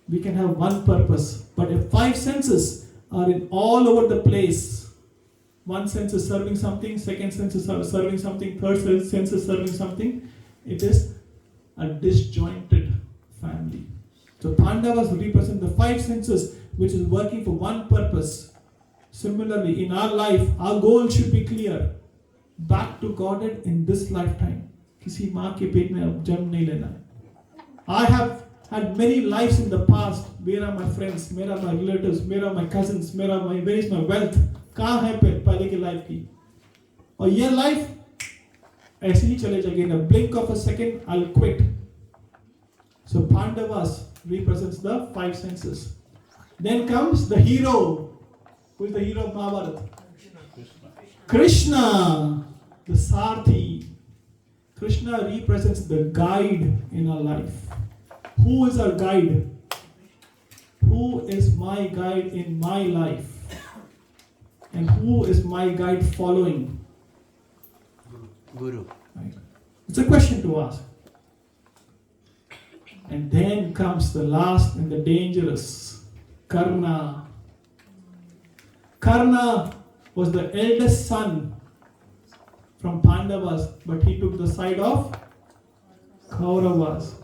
S2: we can have one purpose. But if five senses are in all over the place, one sense is serving something, second sense is serving something, third sense is serving something, it is a disjointed family. So Pandavas represent the five senses which is working for one purpose. Similarly, in our life, our goal should be clear. Back to Godhead in this lifetime. किसी माँ के पेट में अब जन्म नहीं लेना है. I have had many lives in the past. Where are my friends? Where are my relatives? Where are my cousins? Where is my wealth? कहाँ है पहले की लाइफ की? और ये लाइफ ऐसे ही चले जाएगी. In a blink of a second, I'll quit. So Pandavas represents the five senses. Then comes the hero. Who is the hero of Mahabharata? Krishna, the Sarthi. Krishna represents the guide in our life. Who is our guide? Who is my guide in my life? And who is my guide following?
S8: Guru.
S2: Right. It's a question to ask. And then comes the last and the dangerous, Karna. Karna was the eldest son from Pandavas, but he took the side of Kauravas.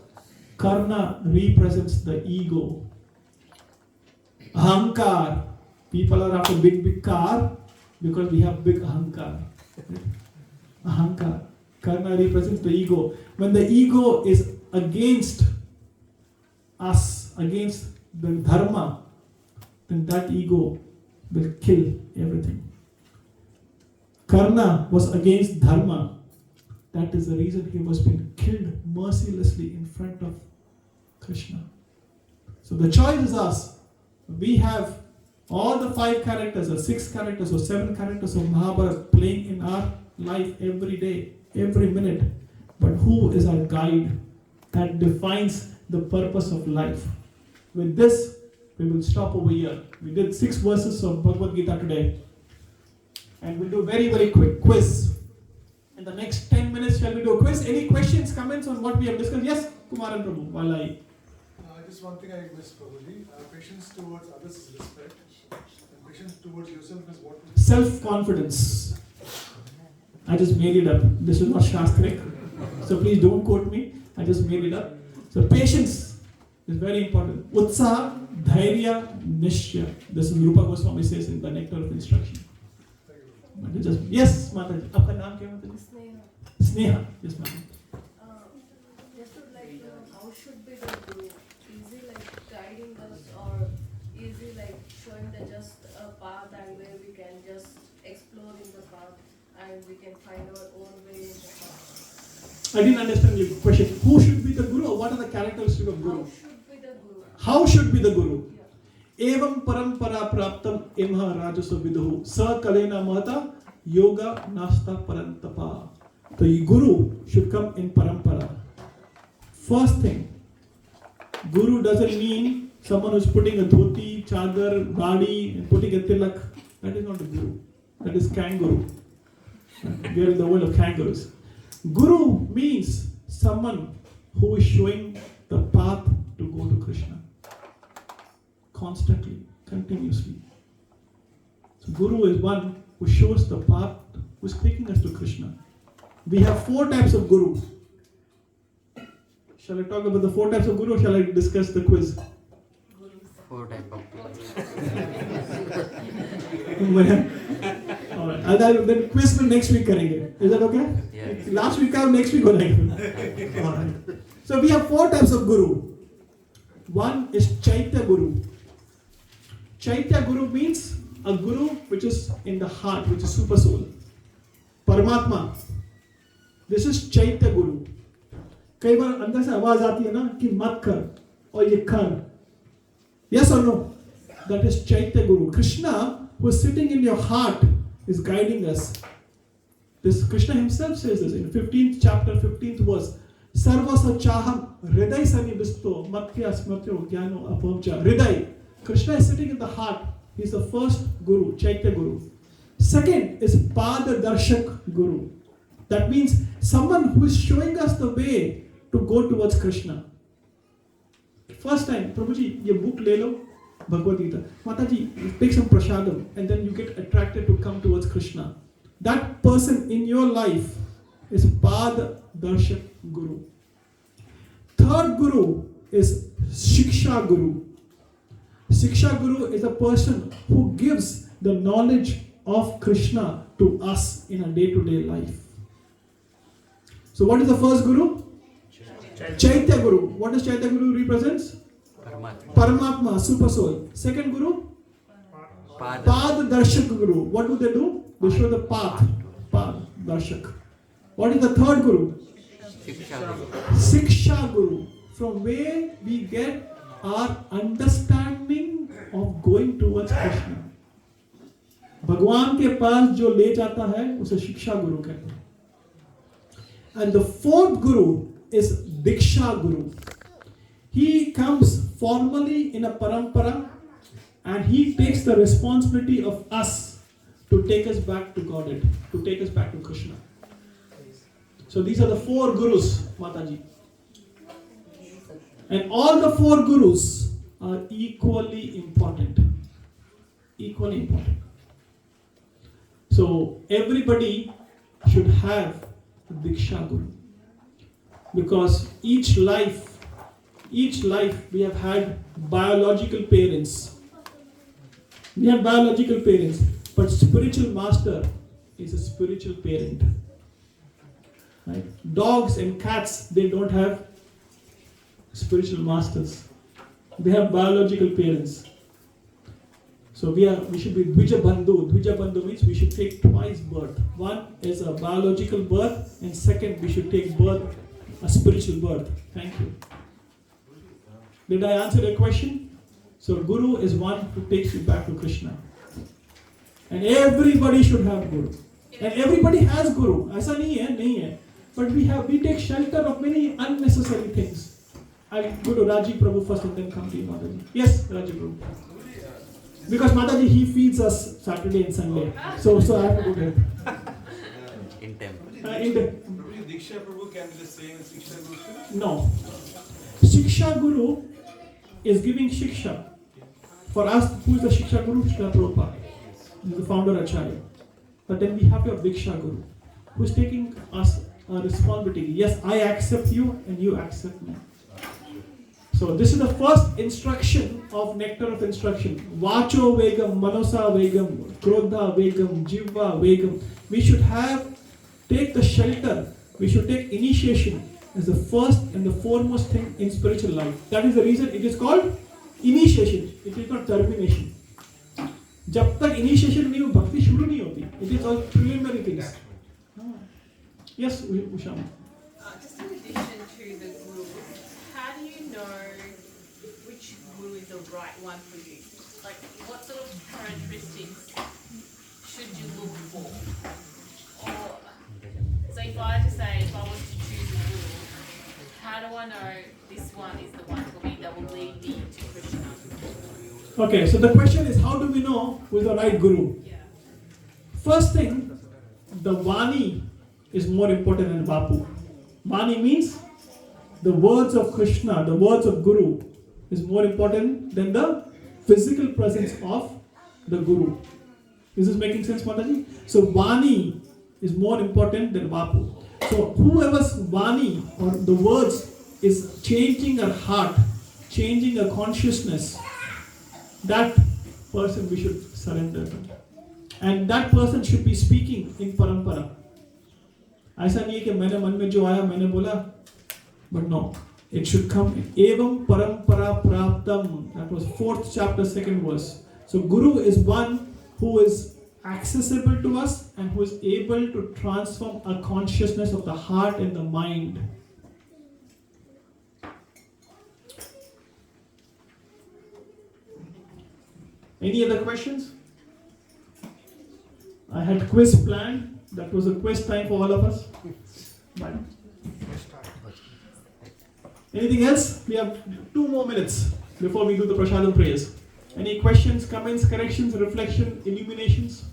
S2: Karna represents the ego. Ahankar. People are after big car because we have big ahankar. Ahankar. Karna represents the ego. When the ego is against us, against the dharma, then that ego will kill everything. Karna was against dharma. That is the reason he was being killed mercilessly in front of Krishna. So the choice is us. We have all the 5 characters or 6 characters or 7 characters of Mahabharata playing in our life every day, every minute. But who is our guide that defines the purpose of life? With this, we will stop over here. We did 6 verses of Bhagavad Gita today. And we'll do a very, very quick quiz. In the next 10 minutes, shall we do a quiz? Any questions, comments on what we have discussed? Yes, Kumar and Prabhu, while I...
S19: Just one thing I missed probably. Patience towards others is respect. And patience towards yourself is what?
S2: Self-confidence. I just made it up. This is not Shastric. So please don't quote me. I just made it up. So patience is very important. Utsaha, Dhairya, Nishya. This is Rupa Goswami says in the Nectar of Instruction. Yes, Mataji. Aapka naam kya Mataji? Sneha. Yes, Mataji.
S12: Just would like to know how should be the guru? Is he like guiding us or is he like showing the just a path and where we can just explore in the path and we can find our own way in the path?
S2: I didn't understand your question. Who should be the guru or what are the characteristics of guru?
S12: How should be the guru?
S2: How should be the guru? Evam parampara praptam imha rajasa viduhu sa kalena mahata yoga nasta parantapa. The guru should come in parampara. First thing, guru doesn't mean someone who's putting a dhoti, chadar, badi and putting a tilak. That is not a guru. That is kangaroo. We are in the world of kangaroos. Guru means someone who is showing the path to go to Krishna. Constantly, continuously. So Guru is one who shows the path, who is taking us to Krishna. We have 4 types of Guru. Shall I talk about the 4 types of Guru or shall I discuss the quiz?
S8: 4 types of
S2: Alright, then quiz will next week karenge. Is that okay?
S8: Yes.
S2: Last week or next week? Alright. So we have 4 types of Guru. One is Chaitya Guru. Chaitya Guru means a Guru which is in the heart, which is super soul. Paramatma. This is Chaitya Guru. कई बार अंदर से आवाज आती है ना कि मत कर, और ये कर. Yes or no? That is Chaitya Guru. Krishna, who is sitting in your heart, is guiding us. This Krishna himself says this in 15th chapter, 15th verse. Sarvasa chaham hriday sanibisto matya smrtyo jnano apamcha. Hriday. Krishna is sitting in the heart. He is the first Guru, Chaitya Guru. Second is Pada Darshak Guru. That means someone who is showing us the way to go towards Krishna. First time, Prabhuji, your book le lo, Bhagavad Gita. Mataji, take some prasadam and then you get attracted to come towards Krishna. That person in your life is Pada Darshak Guru. Third Guru is Shiksha Guru. Shiksha Guru is a person who gives the knowledge of Krishna to us in a day-to-day life. So what is the first Guru? Chaitya Guru. What does Chaitya Guru represents? Paramatma, Super Soul. Second Guru? Pad Darshak Guru. What do they do? They show the path. Pad Darshak. What is the third Guru? Shiksha Guru. From where we get our understanding of going towards Krishna. भगवान के पास जो ले जाता है उसे शिक्षा गुरु कहते हैं. And the fourth Guru is Diksha Guru. He comes formally in a parampara and he takes the responsibility of us to take us back to Godhead, to take us back to Krishna. So these are the four Gurus, Mataji. And all the four Gurus are equally important. Equally important. So everybody should have a Diksha Guru. Because each life we have had biological parents. We have biological parents, but spiritual master is a spiritual parent. Right? Dogs and cats, they don't have spiritual masters. They have biological parents. So we should be Dvija Bandhu. Dvija Bandhu means we should take twice birth. One is a biological birth, and second we should take birth, a spiritual birth. Thank you. Did I answer your question? So Guru is one who takes you back to Krishna. And everybody should have Guru. And everybody has Guru. ऐसा नहीं है. But we take shelter of many unnecessary things. I'll go to Rajiv Prabhu first and then come to you, Mataji. Yes, Rajiv Prabhu. Because Mataji, he feeds us Saturday and Sunday. So I have to go there.
S8: In temple.
S7: Diksha Prabhu can be the same as Shiksha Guru?
S2: No. Shiksha Guru is giving Shiksha. For us, who is the Shiksha Guru? Srila Prabhupada. He is the founder Acharya. But then we have your Diksha Guru, who is taking us a responsibility. Yes, I accept you and you accept me. So this is the first instruction of nectar of instruction. Vacho Vegam, Manosa Vegam, Krodha Vegam, Jivva Vegam. We should take the shelter. We should take initiation as the first and the foremost thing in spiritual life. That is the reason it is called initiation. It is not termination. जब तक initiation नहीं हो भक्ति शुरू नहीं होती. It is all preliminary things. Yes, Ushama.
S21: Just in addition to the gurus, how do you know which guru is the right one for you? Like, what sort of characteristics should you look for? Or, so if I was to choose a guru, how do I know this one is the one for me that will lead me to Krishna?
S2: Okay, so the question is, how do we know who is the right guru?
S21: Yeah.
S2: First thing, the Vani is more important than Vapu. Vani means the words of Krishna, the words of Guru is more important than the physical presence of the Guru. Is this making sense, Mataji? So Vani is more important than Vapu. So whoever's Vani or the words is changing our heart, changing our consciousness, that person we should surrender to. And that person should be speaking in parampara. ऐसा नहीं है कि मैंने मन में जो आया मैंने बोला, but no, it should come evam parampara praptam. That was 4th chapter 2nd verse. So Guru is one who is accessible to us and who is able to transform our consciousness of the heart and the mind. Any other questions? I had quiz planned. That was a quiz time for all of us. But anything else? We have 2 more minutes before we do the Prashadam prayers. Any questions, comments, corrections, reflection, illuminations?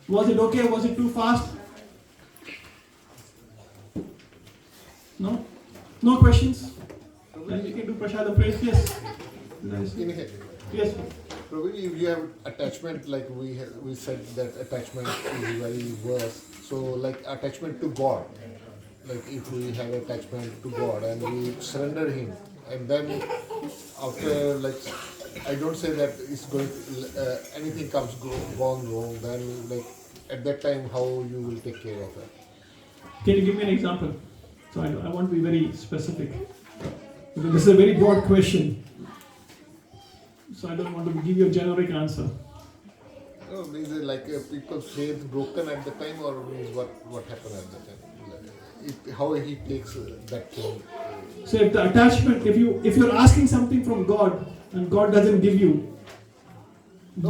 S2: Was it okay? Was it too fast? No? No questions? Then we can do Prashadam prayers. Yes. Nice. Yes.
S3: Probably if you have attachment, like we said that attachment is very worse. So like attachment to God, like if we have attachment to God and we surrender Him, and then after like I don't say that it's going anything comes gone wrong, then like at that time how you will take care of it.
S2: Can you give me an example? So I want to be very specific. Because this is a very broad question. So I don't want to give you a generic answer.
S3: No, means like people's faith broken at the time, or means what happened at the time? How he takes that thing.
S2: So if the attachment, if you're asking something from God and God doesn't give you,
S3: No,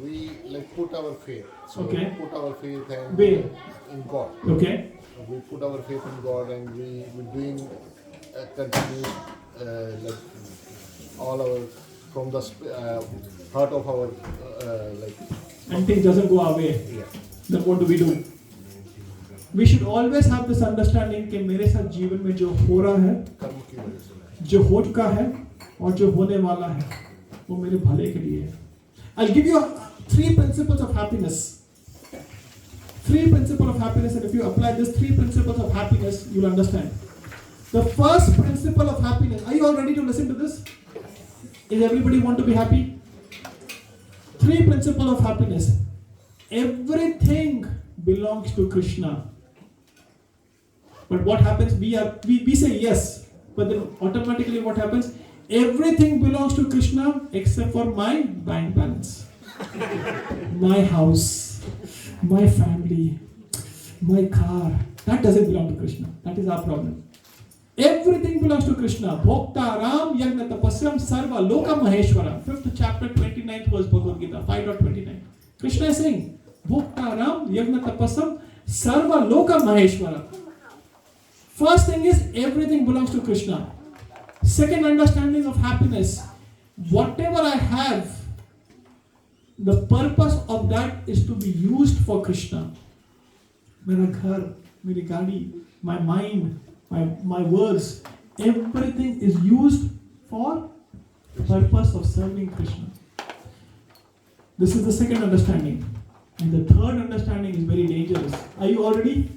S3: we like put our faith. So
S2: Okay.
S3: we put our faith and
S2: Where?
S3: in God.
S2: Okay.
S3: We put our faith in God and we're doing continuous like all our from the heart of our like.
S2: And things doesn't go our way.
S3: Yeah.
S2: Then what do? We should always have this understanding कि मेरे साथ जीवन में जो हो रहा है,
S3: कर्म की वजह से,
S2: जो हो चुका है और जो होने वाला है, वो मेरे भले के लिए है. I'll give you 3 principles of happiness. 3 principles of happiness, and if you apply these 3 principles of happiness, you'll understand. The first principle of happiness. Are you all ready to listen to this? Is everybody want to be happy? 3 principles of happiness. Everything belongs to Krishna. But what happens? We say yes, but then automatically what happens? Everything belongs to Krishna except for my bank balance, my house, my family, my car. That doesn't belong to Krishna. That is our problem. Everything belongs to Krishna. Bhakta Ram Yagna Tapasyam Sarva Loka Maheshwara. 5th chapter 29th verse Bhagavad Gita 5.29. Krishna is saying Bhakta Ram Yagna Tapasyam Sarva Loka Maheshwara. First thing is everything belongs to Krishna. Second understanding of happiness. Whatever I have, the purpose of that is to be used for Krishna. मेरा घर, मेरी गाड़ी, my mind, my words, everything is used for the purpose of serving Krishna. This is the second understanding. And the third understanding is very dangerous. Are you all ready?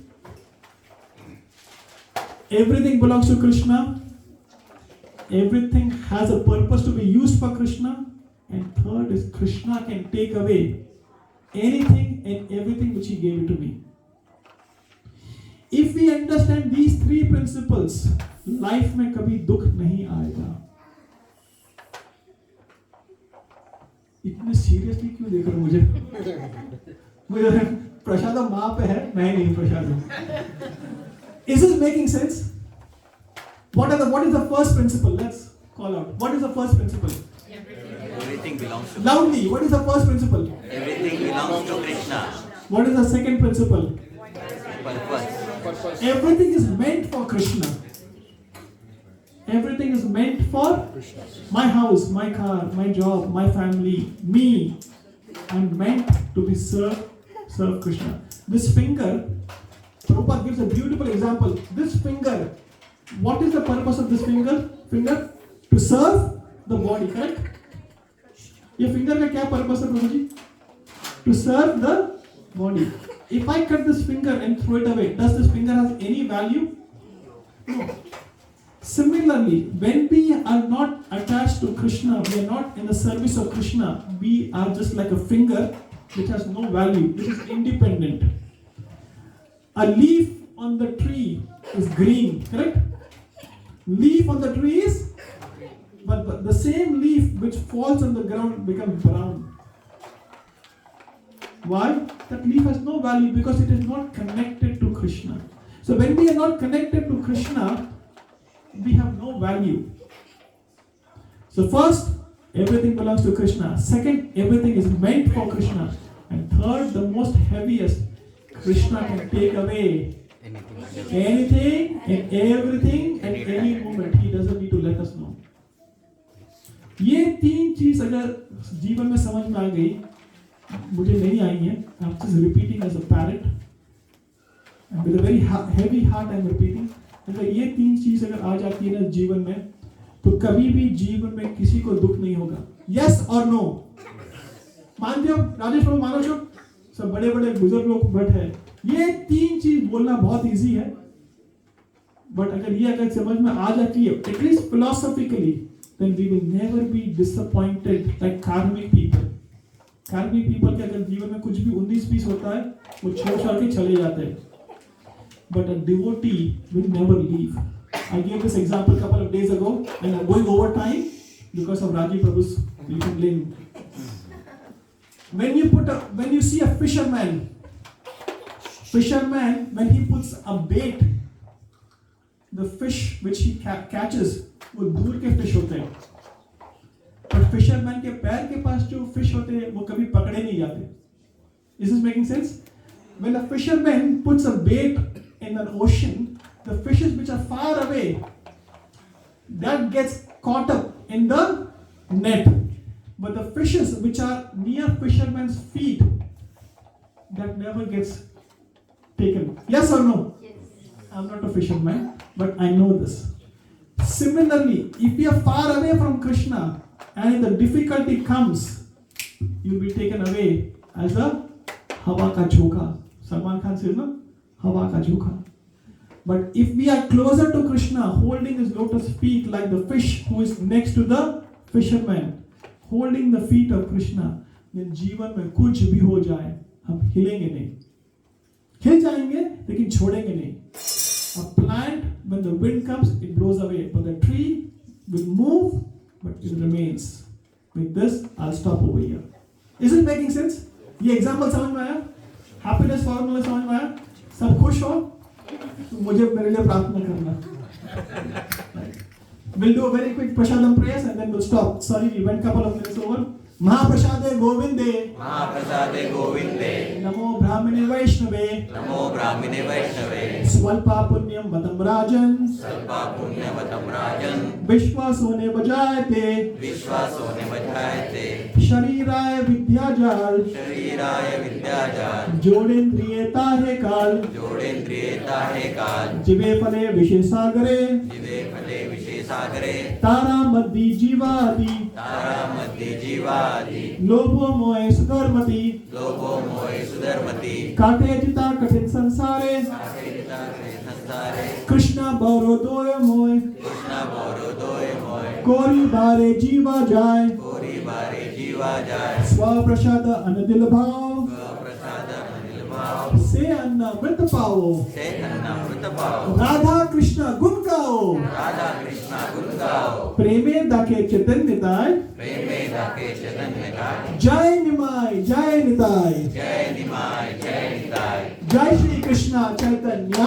S2: Everything belongs to Krishna. Everything has a purpose to be used for Krishna. And third is Krishna can take away anything and everything which He gave it to me. If we understand these 3 principles, life में कभी दुख नहीं आएगा. इतने seriously क्यों देख रहे हो मुझे? मुझे प्रसादम माँ पे है, मैं नहीं प्रसादम. Is this making sense? What is the first principle? Let's call out. What is the first principle?
S8: Everything belongs to
S2: Loudly, what is the first principle?
S8: Everything belongs to Krishna.
S2: What is the second principle?
S8: Purpose.
S2: Everything is meant for Krishna. Everything is meant for Krishna. My house, my car, my job, my family, me. I'm meant to be serve Krishna. This finger, Prabhupada gives a beautiful example. This finger, what is the purpose of this finger? To serve the body, correct? Your finger का क्या purpose है प्रभुजी? To serve the body. If I cut this finger and throw it away, does this finger have any value? No. Similarly, when we are not attached to Krishna, we are not in the service of Krishna, we are just like a finger which has no value, which is independent. A leaf on the tree is green, correct? Leaf on the tree is, but the same leaf which falls on the ground becomes brown. Why? That leaf has no value because it is not connected to Krishna. So when we are not connected to Krishna, we have no value. So first, everything belongs to Krishna. Second, everything is meant for Krishna. And third, the most heaviest, Krishna can take away anything and everything at any moment. He doesn't need to let us know. ये तीन चीज अगर जीवन में समझ में आ गई, मुझे नहीं आई है, I'm just repeating as a parrot. And with a very heavy heart I'm repeating. अगर ये तीन चीज अगर आ जाती है ना जीवन में, तो कभी भी जीवन में किसी को दुख नहीं होगा. Yes or no? मानते हो राजेश प्रभु, मानो છો? सब बड़े बड़े बुजुर्ग लोग बैठे हैं. ये तीन चीज बोलना बहुत इजी है, बट अगर ये अगर समझ में आ जाती है, at least philosophically, then we will never be disappointed like karmic people. Karmic people के अगर जीवन में कुछ भी 19-20 होता है, वो छोड़ के चले जाते हैं. But a devotee will never leave. I gave this example a couple of days ago, and I'm going over time because of Raji Prabhu's link. When you see a fisherman, when he puts a bait, the fish which he catches, वो दूर के fish होते हैं. But fisherman के पैर के पास जो fish होते हैं, वो कभी पकड़े नहीं जाते. Is this making sense? When a fisherman puts a bait in an ocean, the fishes which are far away, that gets caught up in the net. But the fishes which are near fisherman's feet, that never gets taken. Yes or no? Yes. I'm not a fisherman, but I know this. Similarly, if you are far away from Krishna and the difficulty comes, you'll be taken away as a hawa ka jhoka. Salman Khan says, no? Hawa ka jhoka. But if we are closer to Krishna, holding his lotus feet like the fish who is next to the fisherman, holding the feet of Krishna, then जीवन में कुछ भी हो जाए, हम हिलेंगे नहीं. हिल जाएंगे, लेकिन छोड़ेंगे नहीं. A plant, when the wind comes, it blows away. But the tree will move, but it remains. With this, I'll stop over here. Is it making sense? ये example समझ में आया? Happiness formula समझ में आया? सब खुश हो? तो मुझे मेरे लिए प्रार्थना करना. We'll do a very quick prasadam prayers and then we'll stop. Sorry, we went couple of minutes over. महाप्रसादे गोविंदे नमो ब्राह्मणे वैष्णवे स्वल्पा पुण्यम वतम राजन विश्वासोने बजायते शरीराय विद्याजाल जोड़ेन्द्रियता है काल जिवे फले विशेषागरे तारा मद्दी जीवादि लोभो मोहे सुधर्मति काटे जिता कठिन संसारे कृष्णा बौरोदोय मोय कोरी बारे जीवा जाए स्वप्रसाद अनदिल भाव से अन्न मृत पाओ राधा कृष्ण गुण गाओ प्रेमे दाके चैतन्यताय जय निमाय जय निताय जय श्री कृष्ण चैतन्य